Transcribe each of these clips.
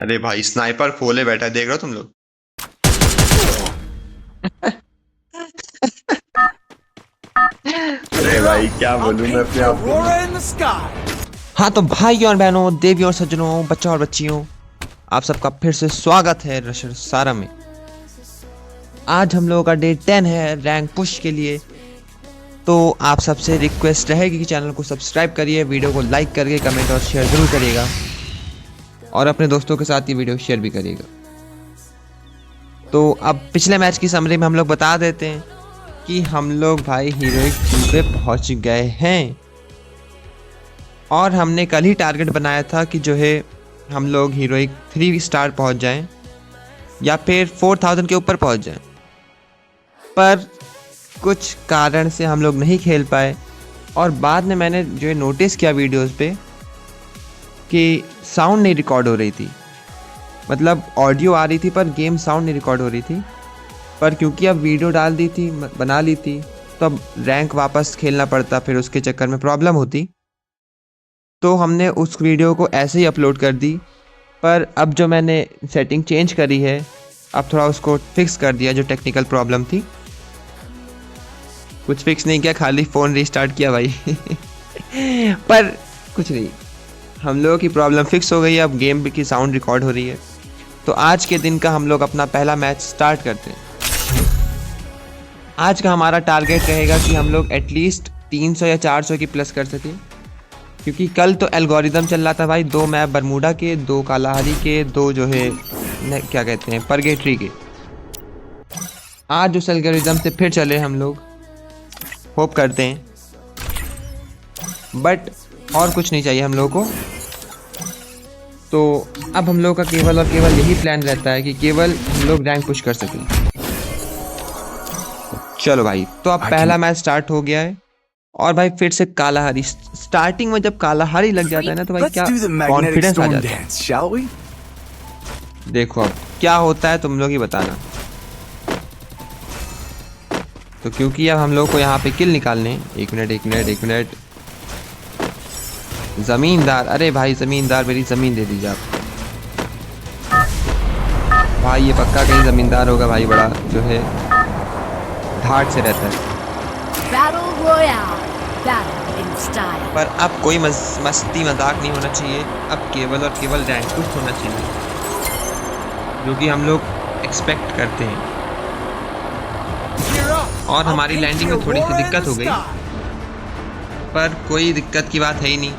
अरे भाई स्नाइपर खोले बैठा है, देख रहे हो तुम लोग। अरे भाई क्या I'll बोलूं मैं paint अपने the आप को। aurora in the sky. हाँ तो भाई और बहनों, देवी और सज्जनों, बच्चों और बच्चियों, आप सबका फिर से स्वागत है रशर सारा में। आज हम लोगों का डे 10 है रैंक पुश के लिए। तो आप सबसे रिक्वेस्ट रहेगी कि चैनल को सब्सक्राइब करिए, वीडियो को लाइक करके कमेंट और शेयर जरूर करिएगा, और अपने दोस्तों के साथ ये वीडियो शेयर भी करिएगा। तो अब पिछले मैच की समरी में हम लोग बता देते हैं कि हम लोग भाई हीरोइक 2 पे पहुंच गए हैं, और हमने कल ही टारगेट बनाया था कि जो है हम लोग हीरोइक 3 स्टार पहुंच जाएं या फिर 4000 के ऊपर पहुंच जाएं, पर कुछ कारण से हम लोग नहीं खेल पाए। और बाद में मैंने जो है नोटिस किया वीडियोस पे कि साउंड नहीं रिकॉर्ड हो रही थी, मतलब ऑडियो आ रही थी पर गेम साउंड नहीं रिकॉर्ड हो रही थी। पर क्योंकि अब वीडियो डाल दी थी, बना ली थी, तो अब रैंक वापस खेलना पड़ता, फिर उसके चक्कर में प्रॉब्लम होती। तो हमने उस वीडियो को ऐसे ही अपलोड कर दी। पर अब जो मैंने सेटिंग चेंज करी है, अब थोड़ा उसको फिक्स कर दिया, जो टेक्निकल प्रॉब्लम थी। कुछ फिक्स नहीं किया, खाली फ़ोन रीस्टार्ट किया भाई। पर कुछ नहीं, हम लोगों की प्रॉब्लम फिक्स हो गई है, अब गेम की साउंड रिकॉर्ड हो रही है। तो आज के दिन का हम लोग अपना पहला मैच स्टार्ट करते हैं। आज का हमारा टारगेट रहेगा कि हम लोग एटलीस्ट 300 या 400 की प्लस कर सकें, क्योंकि कल तो एल्गोरिदम चल रहा था भाई, 2 मैप बरमूडा के, 2 कालाहारी के, 2 जो है क्या कहते हैं परगेटरी के। आज उस एल्गोरिदम से फिर चले हम लोग, होप करते हैं। बट और कुछ नहीं चाहिए हम लोगों को। तो अब हम लोग का केवल और केवल यही प्लान रहता है कि केवल हम लोग रैंक पुश कर सकें। चलो भाई, तो अब पहला मैच स्टार्ट हो गया है, और भाई फिर से कालाहारी। स्टार्टिंग में जब कालाहारी लग जाता है ना, तो भाई Let's क्या do the magnetic कॉन्फिडेंस आ storm जाता है। dance, shall we? देखो अब क्या होता है, तुम लोग ही बताना। तो क्योंकि अब हम लोग को यहाँ पे किल निकालने, एक मिनट। जमींदार, अरे भाई जमींदार, मेरी जमीन दे दीजिए आप। भाई ये पक्का कहीं जमींदार होगा भाई, बड़ा जो है धाट से रहता है। Battle Royale. Battle in style. पर अब कोई मस्ती मजाक नहीं होना चाहिए, अब केवल और केवल रैंक पुश होना चाहिए, जो कि हम लोग एक्सपेक्ट करते हैं। Gear up. और I'll हमारी paint लैंडिंग the में थोड़ी सी aurora in दिक्कत the हो गई, sky. पर कोई दिक्कत की बात है ही नहीं।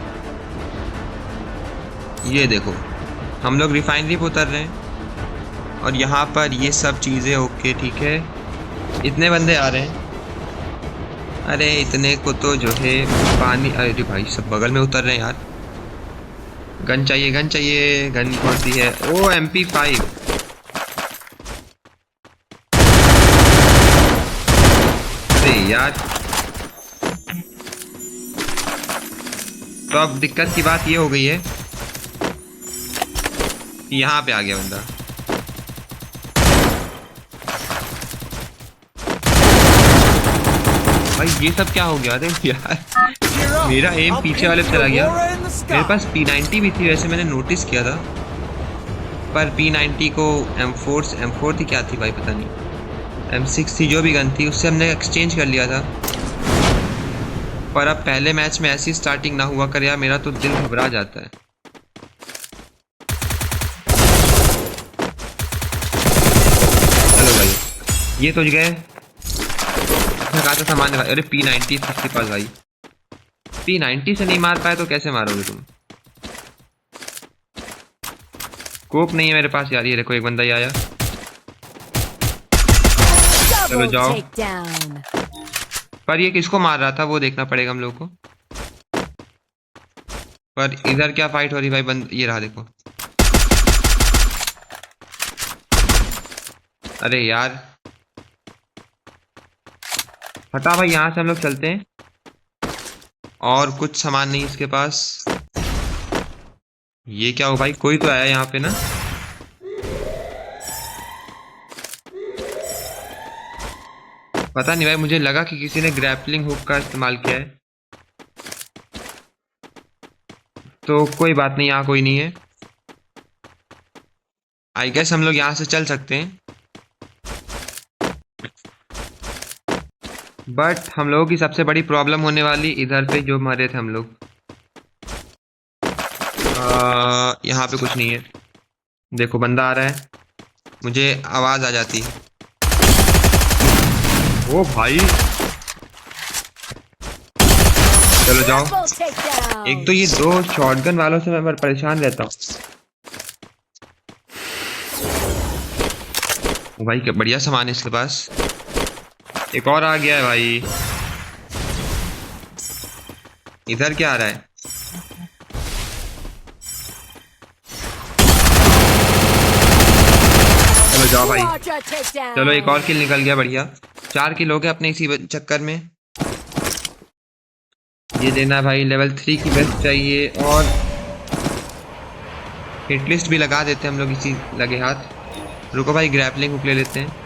ये देखो, हम लोग रिफाइनरी पे उतर रहे हैं, और यहाँ पर ये सब चीज़ें ओके ठीक है। इतने बंदे आ रहे हैं, अरे इतने को तो जो है पानी, अरे भाई सब बगल में उतर रहे हैं यार। गन चाहिए, गन कौन सी है? ओ MP5। अरे यार, तो अब दिक्कत की बात ये हो गई है कि यहाँ पे आ गया बंदा। भाई ये सब क्या हो गया? अरे यार, Gear up. मेरा एम I'll पीछे वाले paint पे चला the गया। aurora in the sky. मेरे पास P90 भी थी, वैसे मैंने नोटिस किया था, पर P90 को M4 थी, क्या थी भाई पता नहीं, M6 थी, जो भी गन थी उससे हमने एक्सचेंज कर लिया था। पर अब पहले मैच में ऐसी स्टार्टिंग ना हुआ कर यार, मेरा तो दिल घबरा जाता है। चलो भाई, ये तो गए। कहा था सामान्य भाई, अरे P90 सबके पास भाई। P90 से नहीं मार पाए तो कैसे मारोगे तुम? कोप नहीं है मेरे पास यार। ये देखो एक बंदा ही आया। चलो Double जाओ। takedown. पर ये किसको मार रहा था वो देखना पड़ेगा हम लोग को। पर इधर क्या फाइट हो रही भाई? बंद, ये रहा देखो। अरे यार हटा भाई, यहाँ से हम लोग चलते हैं। और कुछ सामान नहीं इसके पास। ये क्या हो भाई? कोई तो आया यहाँ पे ना। पता नहीं भाई, मुझे लगा कि किसी ने ग्रैपलिंग हुक का इस्तेमाल किया है। तो कोई बात नहीं, यहाँ कोई नहीं है। आई गेस हम लोग यहाँ से चल सकते हैं, बट हम लोगों की सबसे बड़ी प्रॉब्लम होने वाली इधर पे जो मरे थे हम लोग। यहाँ पे कुछ नहीं है। देखो बंदा आ रहा है, मुझे आवाज आ जाती है। ओ भाई चलो जाओ। Double takedown. एक तो ये दो शॉटगन वालों से मैं परेशान रहता हूँ। ओ भाई क्या बढ़िया सामान है इसके पास। एक और आ गया है भाई। इधर क्या आ रहा है? चलो जाओ भाई। Quadra takedown. चलो एक और किल निकल गया, बढ़िया। 4 किल हो गए अपने इसी चक्कर में। ये देना है भाई, लेवल 3 की बेस्ट चाहिए और हिट लिस्ट भी लगा देते हैं हम लोग इसी लगे हाथ। रुको भाई ग्रैपलिंग हुक ले लेते हैं।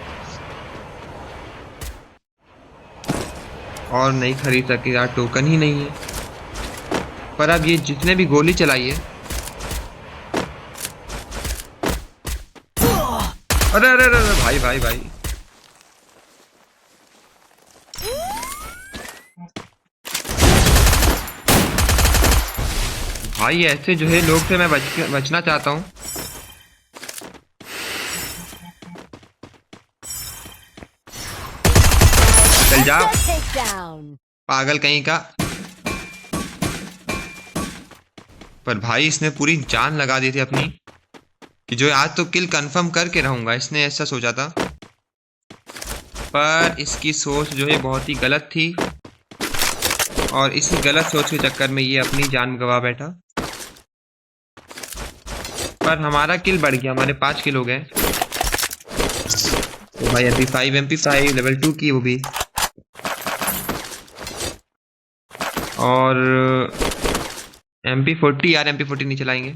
और नहीं खरीद सके यार, टोकन ही नहीं है। पर अब ये जितने भी गोली चलाई है, अरे अरे अरे अरे, भाई भाई भाई भाई ऐसे जो है लोग से मैं बचना चाहता हूँ। चल जाओ Double takedown. पागल कहीं का। पर भाई इसने पूरी जान लगा दी थी अपनी कि जो आज तो किल कंफर्म करके रहूंगा, इसने ऐसा सोचा था। पर इसकी सोच जो है बहुत ही गलत थी और इसी गलत सोच के चक्कर में ये अपनी जान गंवा बैठा। पर हमारा किल बढ़ गया, हमारे 5 किल हो गए। तो भाई MP5 लेवल 2 की वो भी, और MP40 यार, MP40 नहीं चलाएंगे।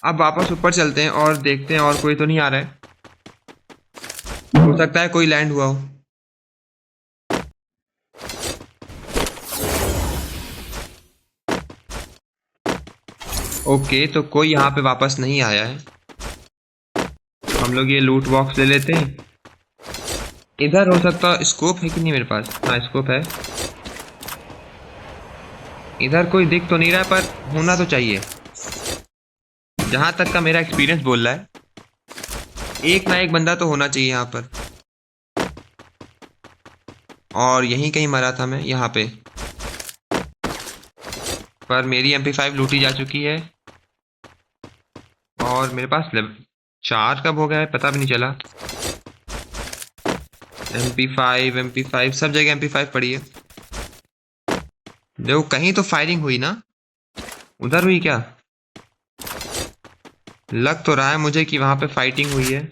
अब वापस ऊपर चलते हैं और देखते हैं और कोई तो नहीं आ रहा है। हो सकता है कोई लैंड हुआ हो। ओके तो कोई यहाँ पे वापस नहीं आया है। हम लोग ये लूट बॉक्स ले लेते हैं। इधर हो सकता है स्कोप है कि नहीं मेरे पास? हाँ स्कोप है। इधर कोई दिख तो नहीं रहा पर होना तो चाहिए, जहां तक का मेरा एक्सपीरियंस बोल रहा है। एक ना एक बंदा तो होना चाहिए यहाँ पर। और यहीं कहीं मरा था मैं, यहाँ पे। पर मेरी MP5 लूटी जा चुकी है और मेरे पास लेवल 4 कब हो गया है पता भी नहीं चला। MP5 सब जगह MP5 पड़ी है। देखो कहीं तो फायरिंग हुई ना, उधर हुई क्या? लग तो रहा है मुझे कि वहां पे फाइटिंग हुई है।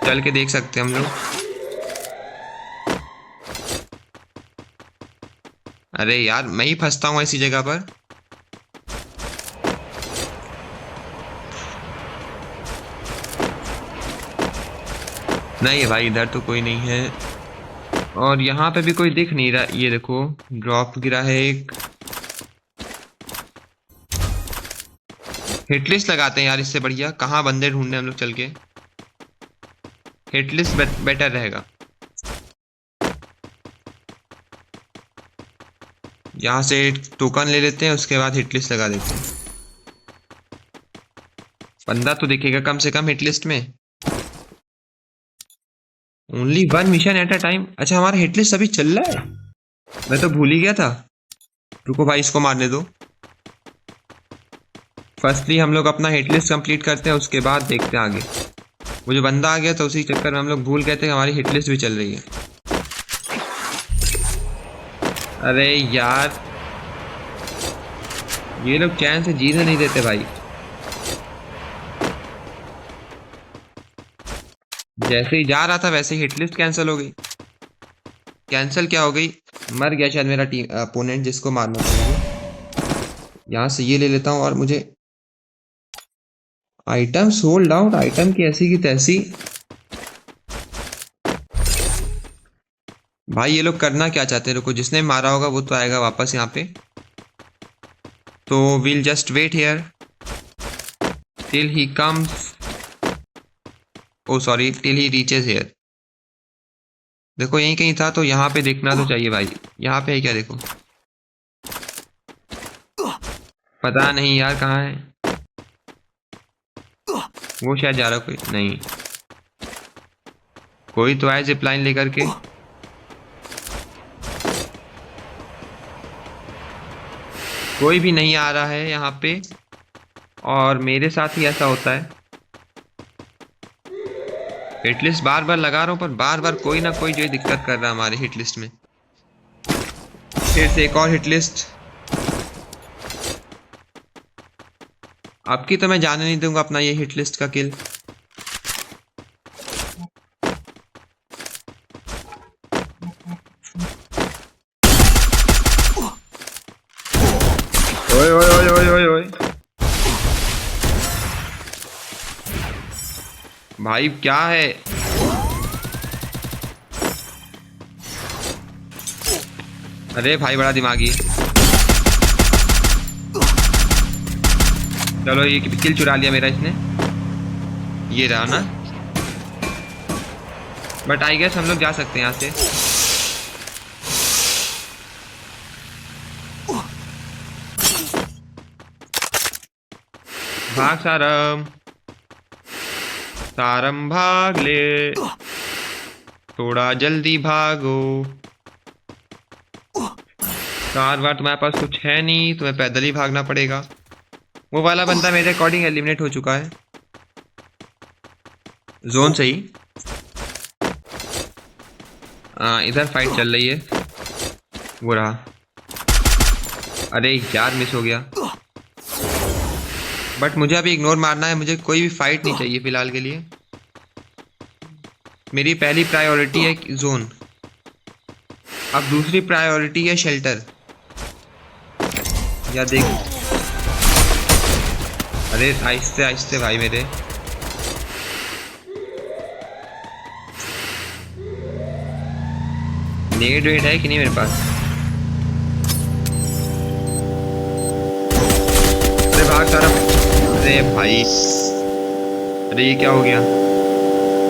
चल के देख सकते हैं हम लोग। अरे यार मैं ही फंसता हूँ ऐसी जगह पर। नहीं है भाई, इधर तो कोई नहीं है और यहाँ पे भी कोई दिख नहीं रहा। ये देखो ड्रॉप गिरा है एक। हिटलिस्ट लगाते हैं यार, इससे बढ़िया कहाँ बंदे ढूंढने हम लोग चल के। हिटलिस्ट बेटर रहेगा। यहाँ से टोकन ले लेते हैं, उसके बाद हिटलिस्ट लगा देते हैं। बंदा तो दिखेगा कम से कम हिटलिस्ट में। Only 1 mission at a time. अच्छा हमारा हिटलिस्ट अभी चल रहा है, मैं तो भूल ही गया था। रुको भाई इसको मारने दो। फर्स्टली हम लोग अपना हिटलिस्ट कंप्लीट करते हैं, उसके बाद देखते हैं आगे। वो जो बंदा आ गया तो उसी चक्कर में हम लोग भूल गए थे कि हमारी हिटलिस्ट भी चल रही है। अरे यार ये लोग चैन से जीने नहीं देते भाई। जैसे ही जा रहा था वैसे ही हिटलिस्ट कैंसिल हो गई। कैंसिल क्या हो गई, मर गया शायद मेरा टीम अपोनेंट जिसको मारना था मुझे। यहाँ से ये ले लेता हूँ और मुझे आइटम सोल्ड आउट, आइटम की ऐसी की तैसी। भाई ये लोग करना क्या चाहते हैं? रुको जिसने मारा होगा वो तो आएगा वापस यहाँ पे। तो we'll just wait here till he comes. Oh sorry, till he reaches here. देखो यहीं कहीं था, तो यहाँ पे देखना तो चाहिए भाई। यहाँ पे है क्या? देखो, पता नहीं यार कहाँ है वो। शायद जा रहा कोई नहीं, कोई तो आए जिप लाइन लेकर के। कोई भी नहीं आ रहा है यहाँ पे, और मेरे साथ ही ऐसा होता है। हिट लिस्ट बार बार लगा रहा हूँ, पर बार बार कोई ना कोई जो है दिक्कत कर रहा है हमारे हिट लिस्ट में। फिर से एक और हिट लिस्ट। आपकी तो मैं जाने नहीं दूंगा अपना ये हिट लिस्ट का किल। ओए ओए ओए ओए ओए ओए भाई क्या है? अरे भाई बड़ा दिमागी। चलो ये किल चुरा लिया मेरा इसने। ये रहा ना, बट आई गेस हम लोग जा सकते हैं यहाँ से। भाग सारम, सारम भाग ले, थोड़ा जल्दी भागो। कार वार तुम्हारे पास कुछ है नहीं, तुम्हें पैदल ही भागना पड़ेगा। वो वाला बंदा मेरे अकॉर्डिंग एलिमिनेट हो चुका है जोन से ही। इधर फाइट चल रही है, वो रहा। अरे यार मिस हो गया, बट मुझे अभी इग्नोर मारना है। मुझे कोई भी फाइट नहीं चाहिए फिलहाल के लिए। मेरी पहली प्रायोरिटी है जोन, अब दूसरी प्रायोरिटी है शेल्टर। या देख, अरे आहिस्ते आहिस्ते भाई मेरे। नेड वेड है कि नहीं मेरे पास? अरे भाग सारा। अरे भाई, अरे ये क्या हो गया?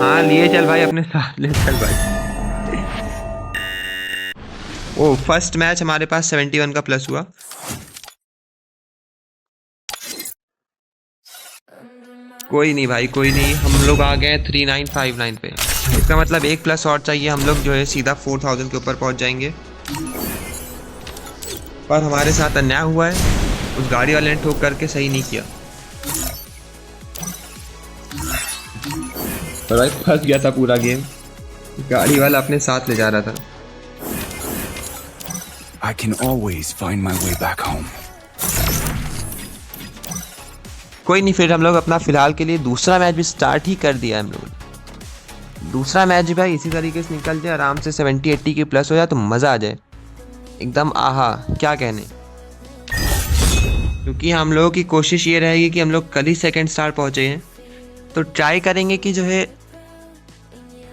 हाँ लिए चल भाई, अपने साथ ले चल भाई। ओ फर्स्ट मैच हमारे पास 71 का प्लस हुआ। कोई नहीं भाई, कोई नहीं। हम लोग आ गए 3959 पे। इसका मतलब एक प्लस और चाहिए, हम लोग जो है सीधा 4000 के ऊपर पहुंच जाएंगे। पर हमारे साथ अन्याय हुआ है, उस गाड़ी वाले ने ठोक करके सही नहीं किया। और भाई फंस गया था पूरा गेम, गाड़ी वाला अपने साथ ले जा रहा था। I can always find my way back home. कोई नहीं, फिर हम लोग अपना फिलहाल के लिए दूसरा मैच भी स्टार्ट ही कर दिया है हम लोगों ने। दूसरा मैच भी भाई इसी तरीके से निकल जाए, आराम से 70-80 के प्लस हो जाए तो मज़ा आ जाए एकदम। आहा क्या कहने। क्योंकि हम लोगों की कोशिश ये रहेगी कि हम लोग कल ही सेकंड स्टार पहुँचे हैं, तो ट्राई करेंगे कि जो है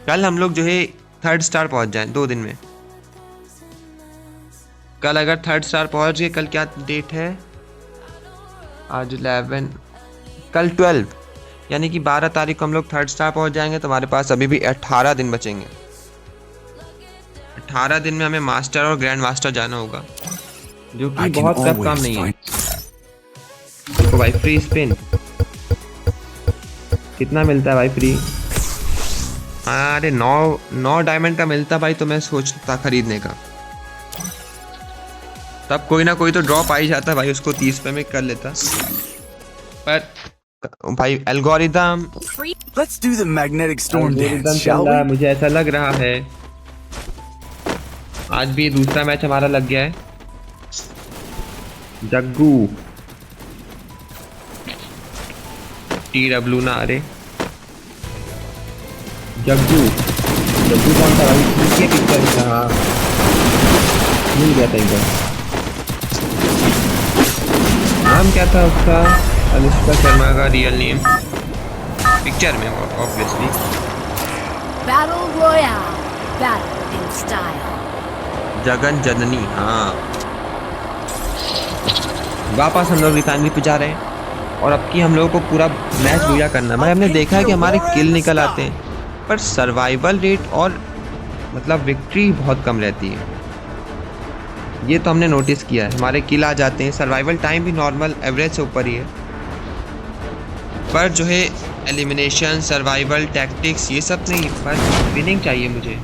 कल हम लोग जो है थर्ड स्टार पहुँच जाएं 2 दिन में। कल अगर थर्ड स्टार पहुँच गए, कल क्या डेट है? आज 11, कल 12, यानी कि 12 तारीख को हम लोग थर्ड स्टार पहुंच जाएंगे। तो हमारे पास अभी भी 18 दिन बचेंगे। 18 दिन में हमें मास्टर और ग्रैंड मास्टर जाना होगा, जो कि बहुत टफ काम नहीं है। तो भाई फ्री स्पिन कितना मिलता है भाई फ्री? अरे 9 डायमंड का मिलता भाई, तो मैं सोचता खरीदने का। तब कोई ना कोई तो ड्रॉप आ ही जाता भाई, उसको 30 पे में कर लेता। पर भाई algorithm Let's do the magnetic storm dance, shall we? मुझे ऐसा लग रहा है आज भी दूसरा मैच हमारा लग गया है। जग्गू TW ना, अरे जग्गू कौन था भाई? ये पिक्चर था, हाँ मिल गया था इधर। नाम क्या था उसका? अनुष्का शर्मा का रियल नेम पिक्चर में obviously. Battle Royale. Battle in style. Jagan Janani, हाँ वापस हम लोग रिफाइनरी पे जा रहे हैं और अब की हम लोगों को पूरा मैच बुरा करना है। भाई हमने देखा है कि हमारे किल निकल आते हैं पर सर्वाइवल रेट और मतलब विक्ट्री बहुत कम रहती है। ये तो हमने नोटिस किया है, हमारे किल आ जाते हैं, सर्वाइवल टाइम भी नॉर्मल एवरेज से ऊपर ही है, पर जो है एलिमिनेशन, सर्वाइवल, टैक्टिक्स ये सब नहीं, बस विनिंग चाहिए मुझे,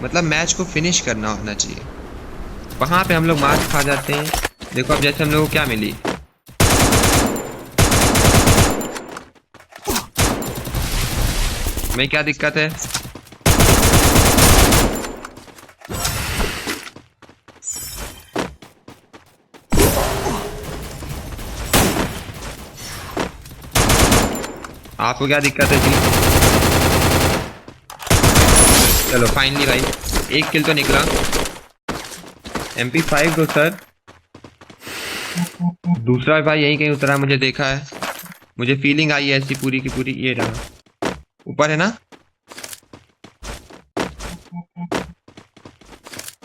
मतलब मैच को फिनिश करना होना चाहिए। वहाँ पे हम लोग मार खा जाते हैं। देखो अब जैसे हम लोगों को क्या मिली, में क्या दिक्कत है, आपको क्या दिक्कत है जी। चलो फाइनली भाई एक किल तो निकला। MP5 दो सर, दूसरा भाई यहीं कहीं उतरा, मुझे देखा है, मुझे फीलिंग आई है ऐसी पूरी की पूरी। ये रहा ऊपर है ना,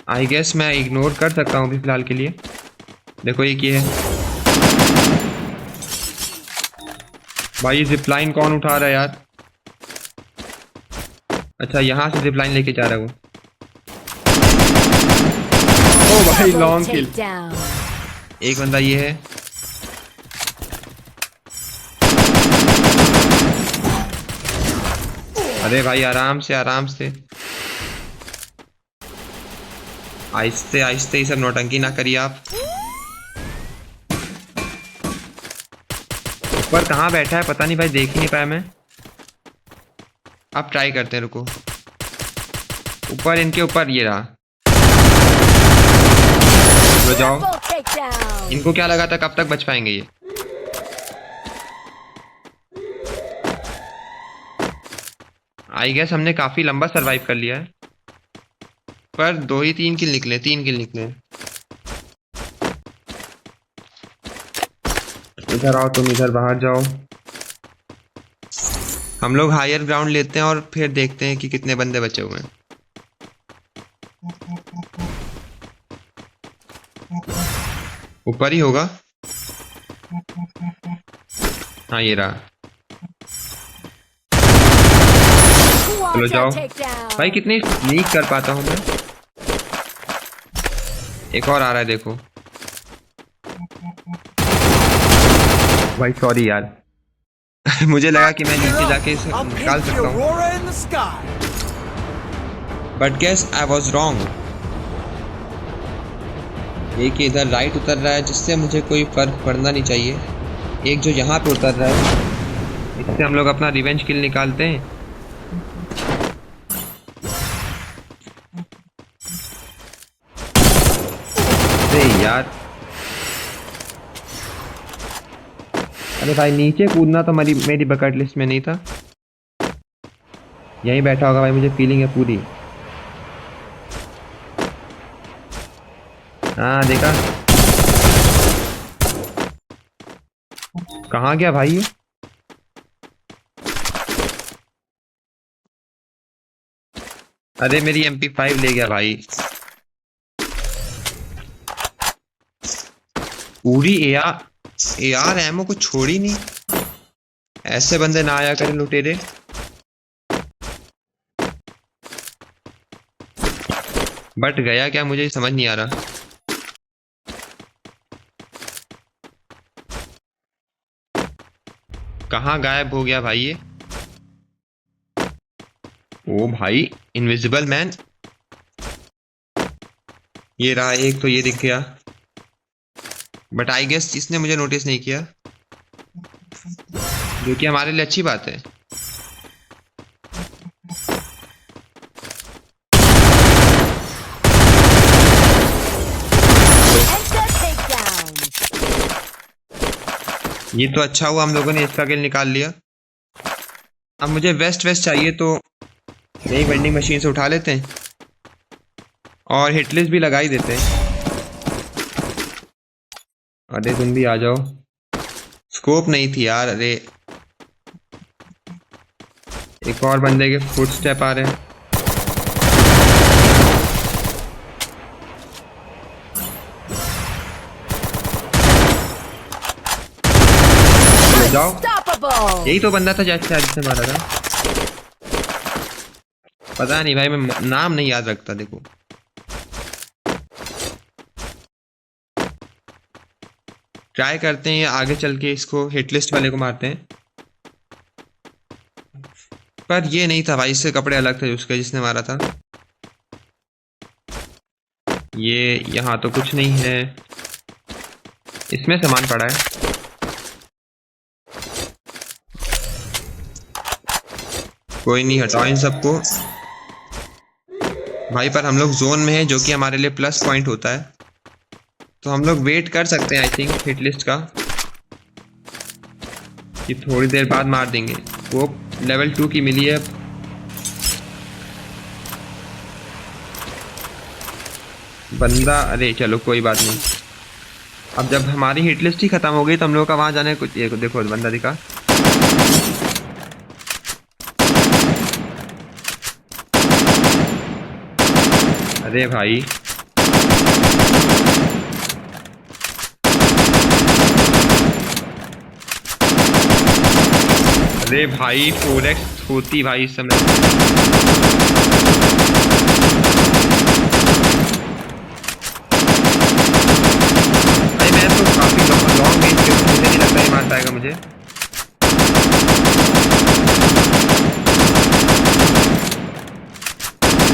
आई गेस मैं इग्नोर कर सकता हूँ अभी फिलहाल के लिए। देखो ये क्या है भाई, जिपलाइन कौन उठा रहा है यार। अच्छा यहाँ से जिपलाइन लेके जा रहा है वो। ओ भाई लॉन्ग किल, एक बंदा ये है। अरे भाई आराम से आराम से, आहिस्ते आहिस्ते, ये सब नौटंकी ना करिए आप। ऊपर कहाँ बैठा है पता नहीं भाई, देख ही नहीं पाया मैं। अब ट्राई करते हैं, रुको। ऊपर इनके ऊपर ये रहा, तो जाओ। इनको क्या लगा था कब तक बच पाएंगे ये। आई गेस हमने काफी लंबा सरवाइव कर लिया है, पर 2 ही 3 किल निकले, 3 किल निकले। इधर आओ तुम, इधर बाहर जाओ। हम लोग हायर ग्राउंड लेते हैं और फिर देखते हैं कि कितने बंदे बचे हुए हैं। ऊपर ही होगा, हाँ ये रहा। चलो जाओ भाई, कितनी स्नीक कर पाता हूँ मैं। एक और आ रहा है देखो भाई, सॉरी यार मुझे लगा कि मैं नीचे जाके इसे निकाल सकता हूँ, but guess I was wrong. एक इधर राइट उतर रहा है जिससे मुझे कोई फर्क पड़ना नहीं चाहिए, एक जो यहाँ पे उतर रहा है, इससे हम लोग अपना रिवेंज किल निकालते हैं। अरे यार, अरे भाई नीचे कूदना तो मेरी बकेट लिस्ट में नहीं था। यहीं बैठा होगा भाई, मुझे फीलिंग है पूरी। हाँ देखा, कहाँ गया भाई ये। अरे मेरी MP5 ले गया भाई, पूरी AR एमो को छोड़ी नहीं। ऐसे बंदे ना आया करें लुटेरे। बट गया क्या मुझे समझ नहीं आ रहा। कहाँ गायब हो गया भाई ये। ओ भाई इनविजिबल मैन, ये रहा एक तो, ये दिख गया, बट आई गेस इसने मुझे नोटिस नहीं किया, जो कि हमारे लिए अच्छी बात है। ये तो अच्छा हुआ हम लोगों ने इसका किल निकाल लिया। अब मुझे वेस्ट चाहिए, तो यही वेंडिंग मशीन से उठा लेते हैं और हिटलिस्ट भी लगा ही देते हैं। अरे तुम भी आ जाओ, स्कोप नहीं थी यार। अरे एक और बंदे के फुटस्टेप आ रहे हैं। जाओ। Unstoppable. यही तो बंदा था जिसने मारा था। पता नहीं भाई, मैं नाम नहीं याद रखता। देखो ट्राई करते हैं आगे चल के, इसको हिट लिस्ट वाले को मारते हैं। पर ये नहीं था भाई, इससे कपड़े अलग थे उसके जिसने मारा था। ये यहाँ तो कुछ नहीं है, इसमें सामान पड़ा है। कोई नहीं, हटाओ इन सबको भाई। पर हम लोग जोन में है, जो कि हमारे लिए प्लस पॉइंट होता है, तो हम लोग वेट कर सकते हैं आई थिंक हिट लिस्ट का, कि थोड़ी देर बाद मार देंगे। वो लेवल 2 की मिली है। बंदा, अरे चलो कोई बात नहीं। अब जब हमारी हिट लिस्ट ही खत्म हो गई तो हम लोग का वहां जाने कुछ, ये देखो बंदा दिखा। अरे भाई अरे भाई 4x होती भाई इस समय। भाई मैं तो काफी लॉन्ग रेंज पे हूँ, मुझे नहीं लगता ये मार पाएगा मुझे।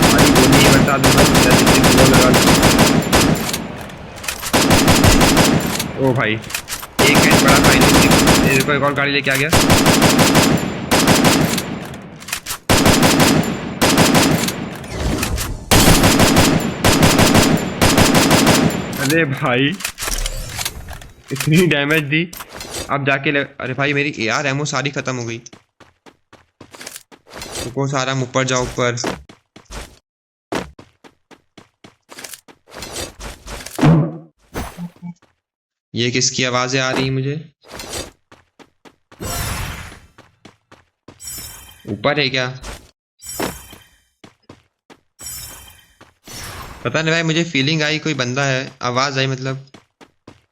भाई वो नहीं बता दूंगा, जितनी लगा। ओ भाई एक मिनट बड़ा फाइनल, को एक और गाड़ी लेके आ गया। अरे भाई इतनी डैमेज दी, अब जाके अरे भाई मेरी AR एमो सारी खत्म हो गई। रुको सारा ऊपर जाओ ऊपर। ये किसकी आवाजें आ रही है मुझे? ऊपर है क्या? पता नहीं भाई, मुझे फीलिंग आई कोई बंदा है, आवाज आई मतलब।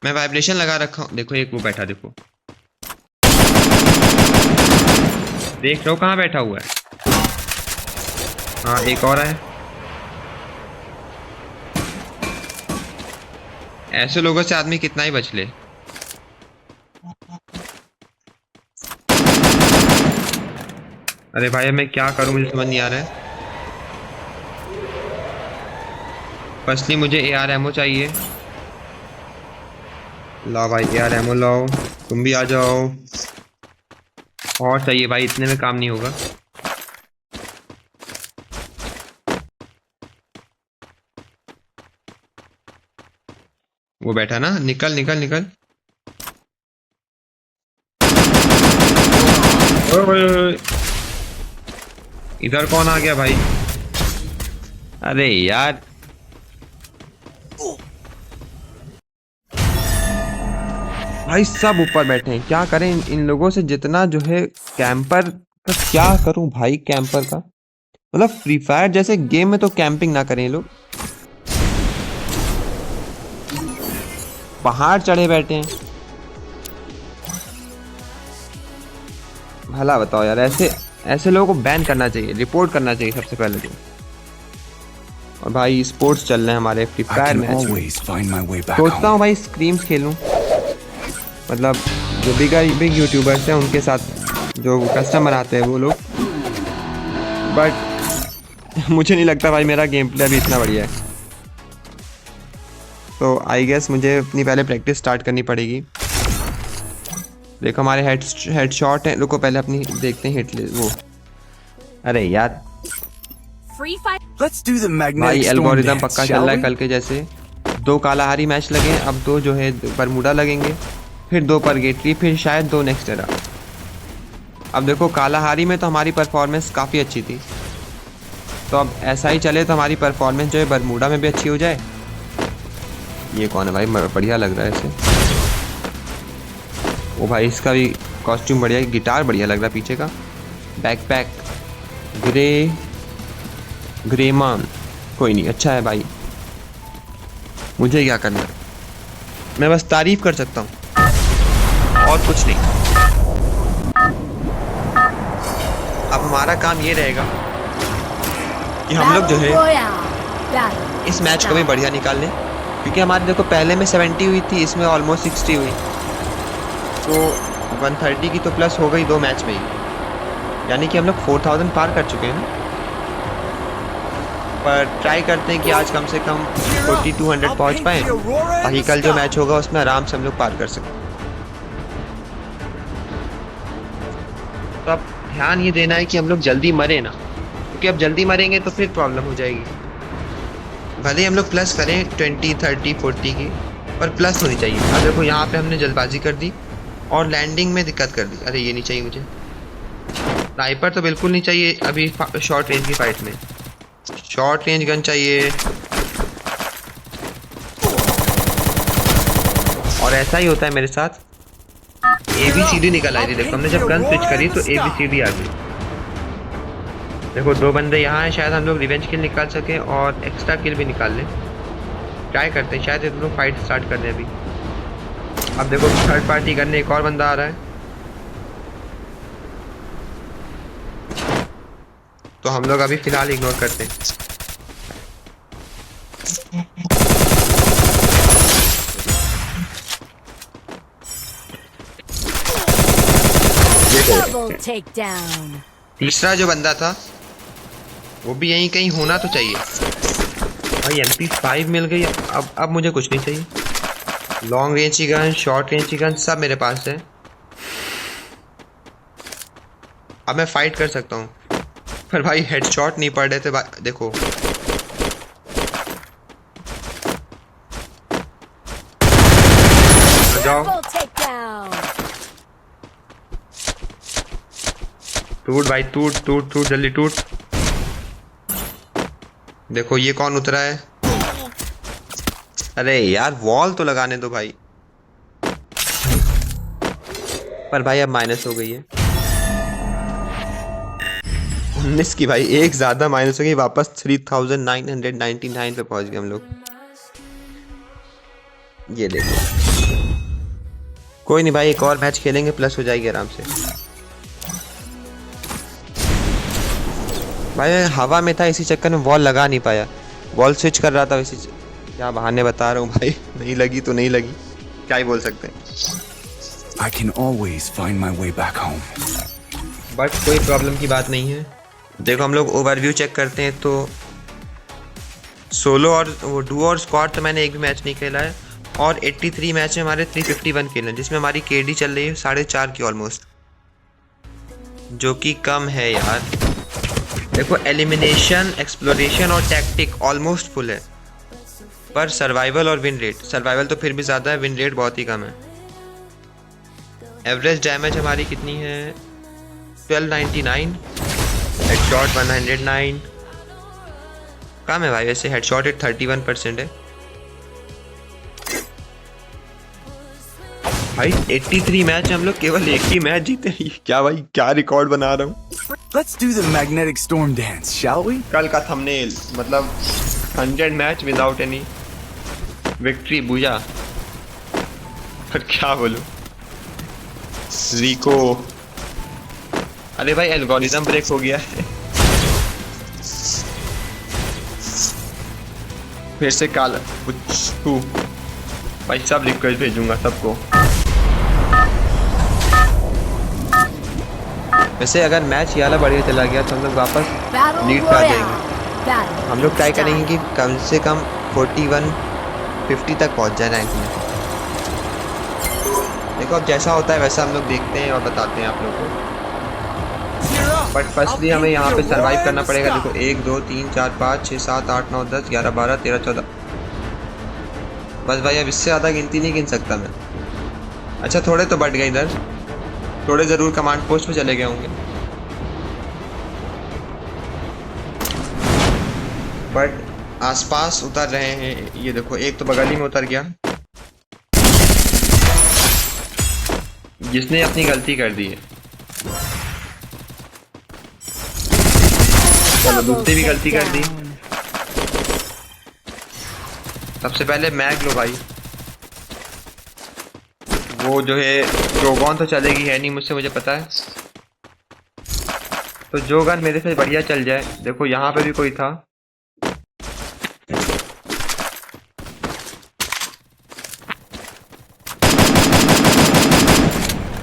मैं वाइब्रेशन लगा रखा हूँ। देखो एक वो बैठा, देखो देख लो कहाँ बैठा हुआ है। हाँ एक और है। ऐसे लोगों से आदमी कितना ही बच ले। अरे भाई मैं क्या करूं, मुझे समझ नहीं आ रहा है। फर्स्टली मुझे AR एमो चाहिए। लाओ भाई AR एमो लाओ, तुम भी आ जाओ। और चाहिए भाई, इतने में काम नहीं होगा। वो बैठा ना, निकल निकल निकल। ओए इधर कौन आ गया भाई? अरे यार भाई सब ऊपर बैठे हैं, क्या करें इन लोगों से। जितना जो है कैंपर का क्या करूं भाई, कैंपर का मतलब फ्री फायर जैसे गेम में तो कैंपिंग ना करें लोग। पहाड़ चढ़े बैठे हैं। भला बताओ यार, ऐसे लोगों को बैन करना चाहिए, रिपोर्ट करना चाहिए सबसे पहले तो। और भाई स्पोर्ट्स चल रहे हैं हमारे फ्री फायर में। सोचता हूँ भाई स्क्रीम्स खेलूं, मतलब जो बिग यूट्यूबर्स हैं उनके साथ जो कस्टमर आते हैं वो लोग। बट मुझे नहीं लगता भाई मेरा गेम प्ले अभी इतना बढ़िया है, तो आई गेस मुझे अपनी पहले प्रैक्टिस स्टार्ट करनी पड़ेगी। देखो हमारे हेड शॉट है। रुको पहले अपनी देखते हैं हिट वो। अरे यार Let's do the magnetic भाई storm एल्गोरिदम dance, पक्का चल shall रहा है we? कल के जैसे। 2 कालाहारी मैच लगे, अब 2 जो है बरमूडा लगेंगे, फिर 2 परगेटरी, फिर शायद 2 नेक्स्ट एरा। अब देखो कालाहारी में तो हमारी परफॉर्मेंस काफ़ी अच्छी थी, तो अब ऐसा ही चले तो हमारी परफॉर्मेंस जो है बरमूडा में भी अच्छी हो जाए। ये कौन है भाई, बढ़िया लग रहा है ऐसे। ओ भाई इसका भी कॉस्ट्यूम बढ़िया है, गिटार बढ़िया लग रहा है पीछे का। बैकपैक ग्रेमान, कोई नहीं अच्छा है भाई। मुझे क्या करना है, मैं बस तारीफ कर सकता हूँ और कुछ नहीं। हमारा काम ये रहेगा कि हम लोग जो Battle है Royale. Battle. इस मैच को भी बढ़िया निकाल लें, क्योंकि हमारे देखो पहले में 70 हुई थी, इसमें ऑलमोस्ट 60 हुई, तो 130 की तो प्लस हो गई 2 मैच में ही, यानी कि हम लोग 4000 पार कर चुके हैं ना। पर ट्राई करते हैं कि आज कम से कम 4200 पहुंच पाएँ, ताकि कल जो मैच होगा उसमें आराम से हम लोग पार कर सकें। तो अब ध्यान ये देना है कि हम लोग जल्दी मरे ना, क्योंकि अब जल्दी मरेंगे तो फिर प्रॉब्लम हो जाएगी। भले ही हम लोग प्लस करें 20, 30, 40 की, पर प्लस होनी चाहिए। अब देखो यहाँ पे हमने जल्दबाजी कर दी और लैंडिंग में दिक्कत कर दी। अरे ये नहीं चाहिए मुझे, स्नाइपर तो बिल्कुल नहीं चाहिए अभी शॉर्ट रेंज की फाइट में। शॉर्ट रेंज गन चाहिए, और ऐसा ही होता है मेरे साथ। ABCD निकल आई थी, देखो हमने जब गन स्विच करी तो ABCD आ गई। देखो 2 बंदे यहाँ हैं, शायद हम लोग रिवेंज किल निकाल सकें और एक्स्ट्रा किल भी निकाल लें। ट्राई करते हैं, शायद ये दोनों फाइट स्टार्ट कर दें अभी। अब देखो थर्ड पार्टी करने एक और बंदा आ रहा है, तो हम लोग अभी फिलहाल इग्नोर करते हैं। Double takedown. तीसरा जो बंदा था वो भी यहीं कहीं होना तो चाहिए। भाई MP5 मिल गई। अब मुझे कुछ नहीं चाहिए। लॉन्ग रेंज की गन, शॉर्ट रेंज की गन सब मेरे पास है। अब मैं फाइट कर सकता हूँ, पर भाई हेडशॉट नहीं पड़ रहे थे। देखो जाओ, Double takedown. टूट भाई, टूट टूट टूट, जल्दी टूट। देखो ये कौन उतरा है। अरे यार वॉल तो लगाने दो भाई। पर भाई अब माइनस हो गई है 19 की भाई, एक ज्यादा माइनस हो गई। वापस 3999 पे पहुंच गए हम लोग। ये देखो, कोई नहीं भाई, एक और मैच खेलेंगे, प्लस हो जाएगी आराम से। भाई मैं हवा में था, इसी चक्कर में वॉल लगा नहीं पाया। वॉल स्विच कर रहा था इसी क्या बहाने बता रहा हूँ भाई। नहीं लगी तो नहीं लगी, क्या ही बोल सकते हैं। I can always find my way back home. But कोई प्रॉब्लम की बात नहीं है। देखो हम लोग ओवरव्यू चेक करते हैं तो सोलो और वो डुओ और स्क्वाड तो मैंने एक भी मैच नहीं खेला है, और 83 मैच में हमारे 351 किल हैं, जिसमें हमारी KD चल रही है 4.5 की ऑलमोस्ट, जो कि कम है यार। देखो एलिमिनेशन, एक्सप्लोरेशन और टैक्टिक ऑलमोस्ट फुल है, पर सर्वाइवल और विन रेट, सर्वाइवल तो फिर भी ज़्यादा है, विन रेट बहुत ही कम है। एवरेज डैमेज हमारी कितनी है 1299, हेडशॉट 109, कम है भाई वैसे। हेडशॉट 31% है भाई। 83 मैच हम लोग केवल एक ही मैच जीते हैं। क्या भाई, क्या रिकॉर्ड बना रहा हूँ। Let's do the magnetic storm dance, shall we? कल का थंबनेल मतलब 100 मैच विदाउट एनी विक्ट्री बुझा। पर क्या बोलूं, रिको। अरे भाई एल्गोरिथम ब्रेक हो गया है। फिर से काला कुछ तू भाई, सब रिक्वेस्ट भेजूंगा सबको। वैसे अगर मैच ये वाला बढ़िया चला गया तो हम लोग वापस Battle लीड पे आ Royale. जाएंगे। Battle. हम लोग ट्राई करेंगे Style. कि कम से कम 41-50 तक पहुंच जाए रैंक में। देखो अब जैसा होता है वैसा हम लोग देखते हैं और बताते हैं आप लोगों को। बट फर्स्टली हमें यहाँ पे सरवाइव करना पड़ेगा। देखो 1 2 3 4 5 6 7 8 9 10 11 12 13 14, बस भाई अब इससे ज़्यादा गिनती नहीं गिन सकता मैं। अच्छा थोड़े तो बढ़ गए इधर, थोड़े ज़रूर कमांड पोस्ट पे चले गए होंगे, बट आसपास उतर रहे हैं। ये देखो एक तो बगल ही में उतर गया, जिसने अपनी गलती कर दी है। चलो दूसरी भी गलती कर दी। सबसे पहले मैग लो भाई। वो जो है ट्रोगॉन तो चलेगी है नहीं मुझसे, मुझे पता है। तो जो गन मेरे से बढ़िया चल जाए। देखो यहाँ पे भी कोई था।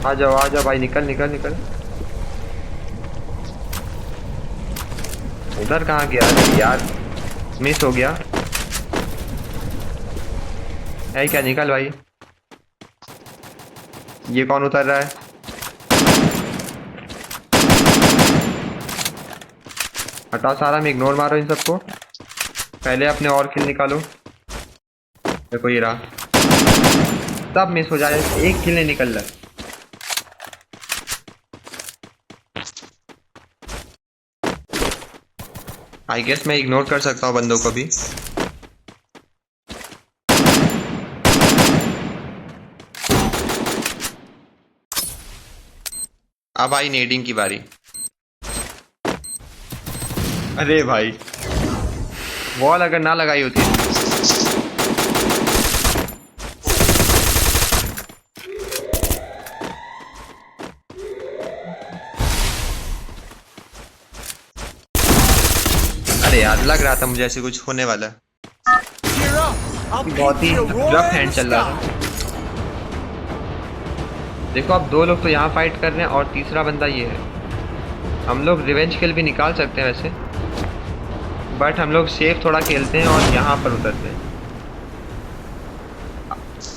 आ जाओ भाई, निकल निकल निकल। उधर कहाँ गया? अरे यार मिस हो गया है क्या? निकल भाई। ये कौन उतर रहा है? हटाओ सारा में, इग्नोर मारो इन सबको। पहले अपने और किल निकालो। देखो ये रहा, सब मिस हो जाए, एक किल नहीं निकल रहा। आई गेस मैं इग्नोर कर सकता हूँ बंदों को भी। अब आई नेडिंग की बारी। अरे भाई, वॉल अगर ना लगाई होती। अरे यार, लग रहा था मुझे ऐसे कुछ होने वाला। बहुत ही रफ हैंड चल रहा था। देखो अब दो लोग तो यहाँ फाइट कर रहे हैं और तीसरा बंदा ये है। हम लोग रिवेंज किल भी निकाल सकते हैं वैसे, बट हम लोग सेफ थोड़ा खेलते हैं और यहाँ पर उतरते हैं।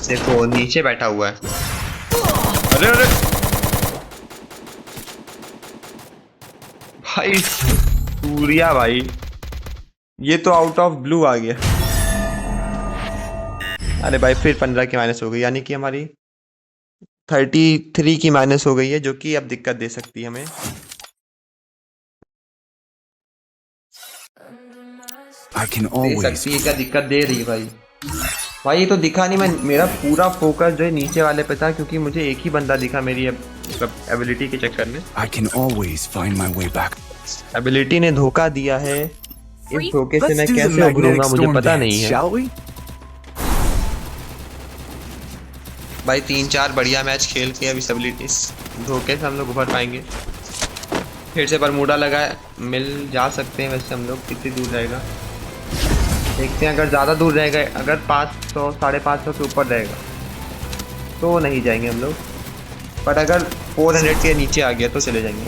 देखो नीचे बैठा हुआ है। अरे अरे भाई, सूर्या भाई, ये तो आउट ऑफ ब्लू आ गया। अरे भाई फिर 15 की माइनस हो गई, यानी कि हमारी 33 की माइनस हो गई है, जो कि अब दिक्कत दे सकती है हमें। I can दे always सकती है क्या? दिक्कत दे रही है भाई। ये तो दिखा नहीं। मैं मेरा पूरा फोकस जो है नीचे वाले पे था, क्योंकि मुझे एक ही बंदा दिखा मेरी एबिलिटी के चक्कर में। I can always find my way back. Ability ने धोखा दिया है। इस धोखे से Let's मैं do the कैसे magnetic उभरूंगा मुझे storm पता dance, नहीं है shall we? भाई। 3-4 बढ़िया मैच खेल के अब इस एबिलिटी धोखे से हम लोग उभर पाएंगे। फिर से बरमूडा लगा, मिल जा सकते हैं वैसे हम लोग। कितनी दूर रहेगा देखते हैं। अगर ज़्यादा दूर रहेगा, अगर 500 550 के ऊपर रहेगा तो नहीं जाएंगे हम लोग, पर अगर 400 के नीचे आ गया तो चले जाएंगे,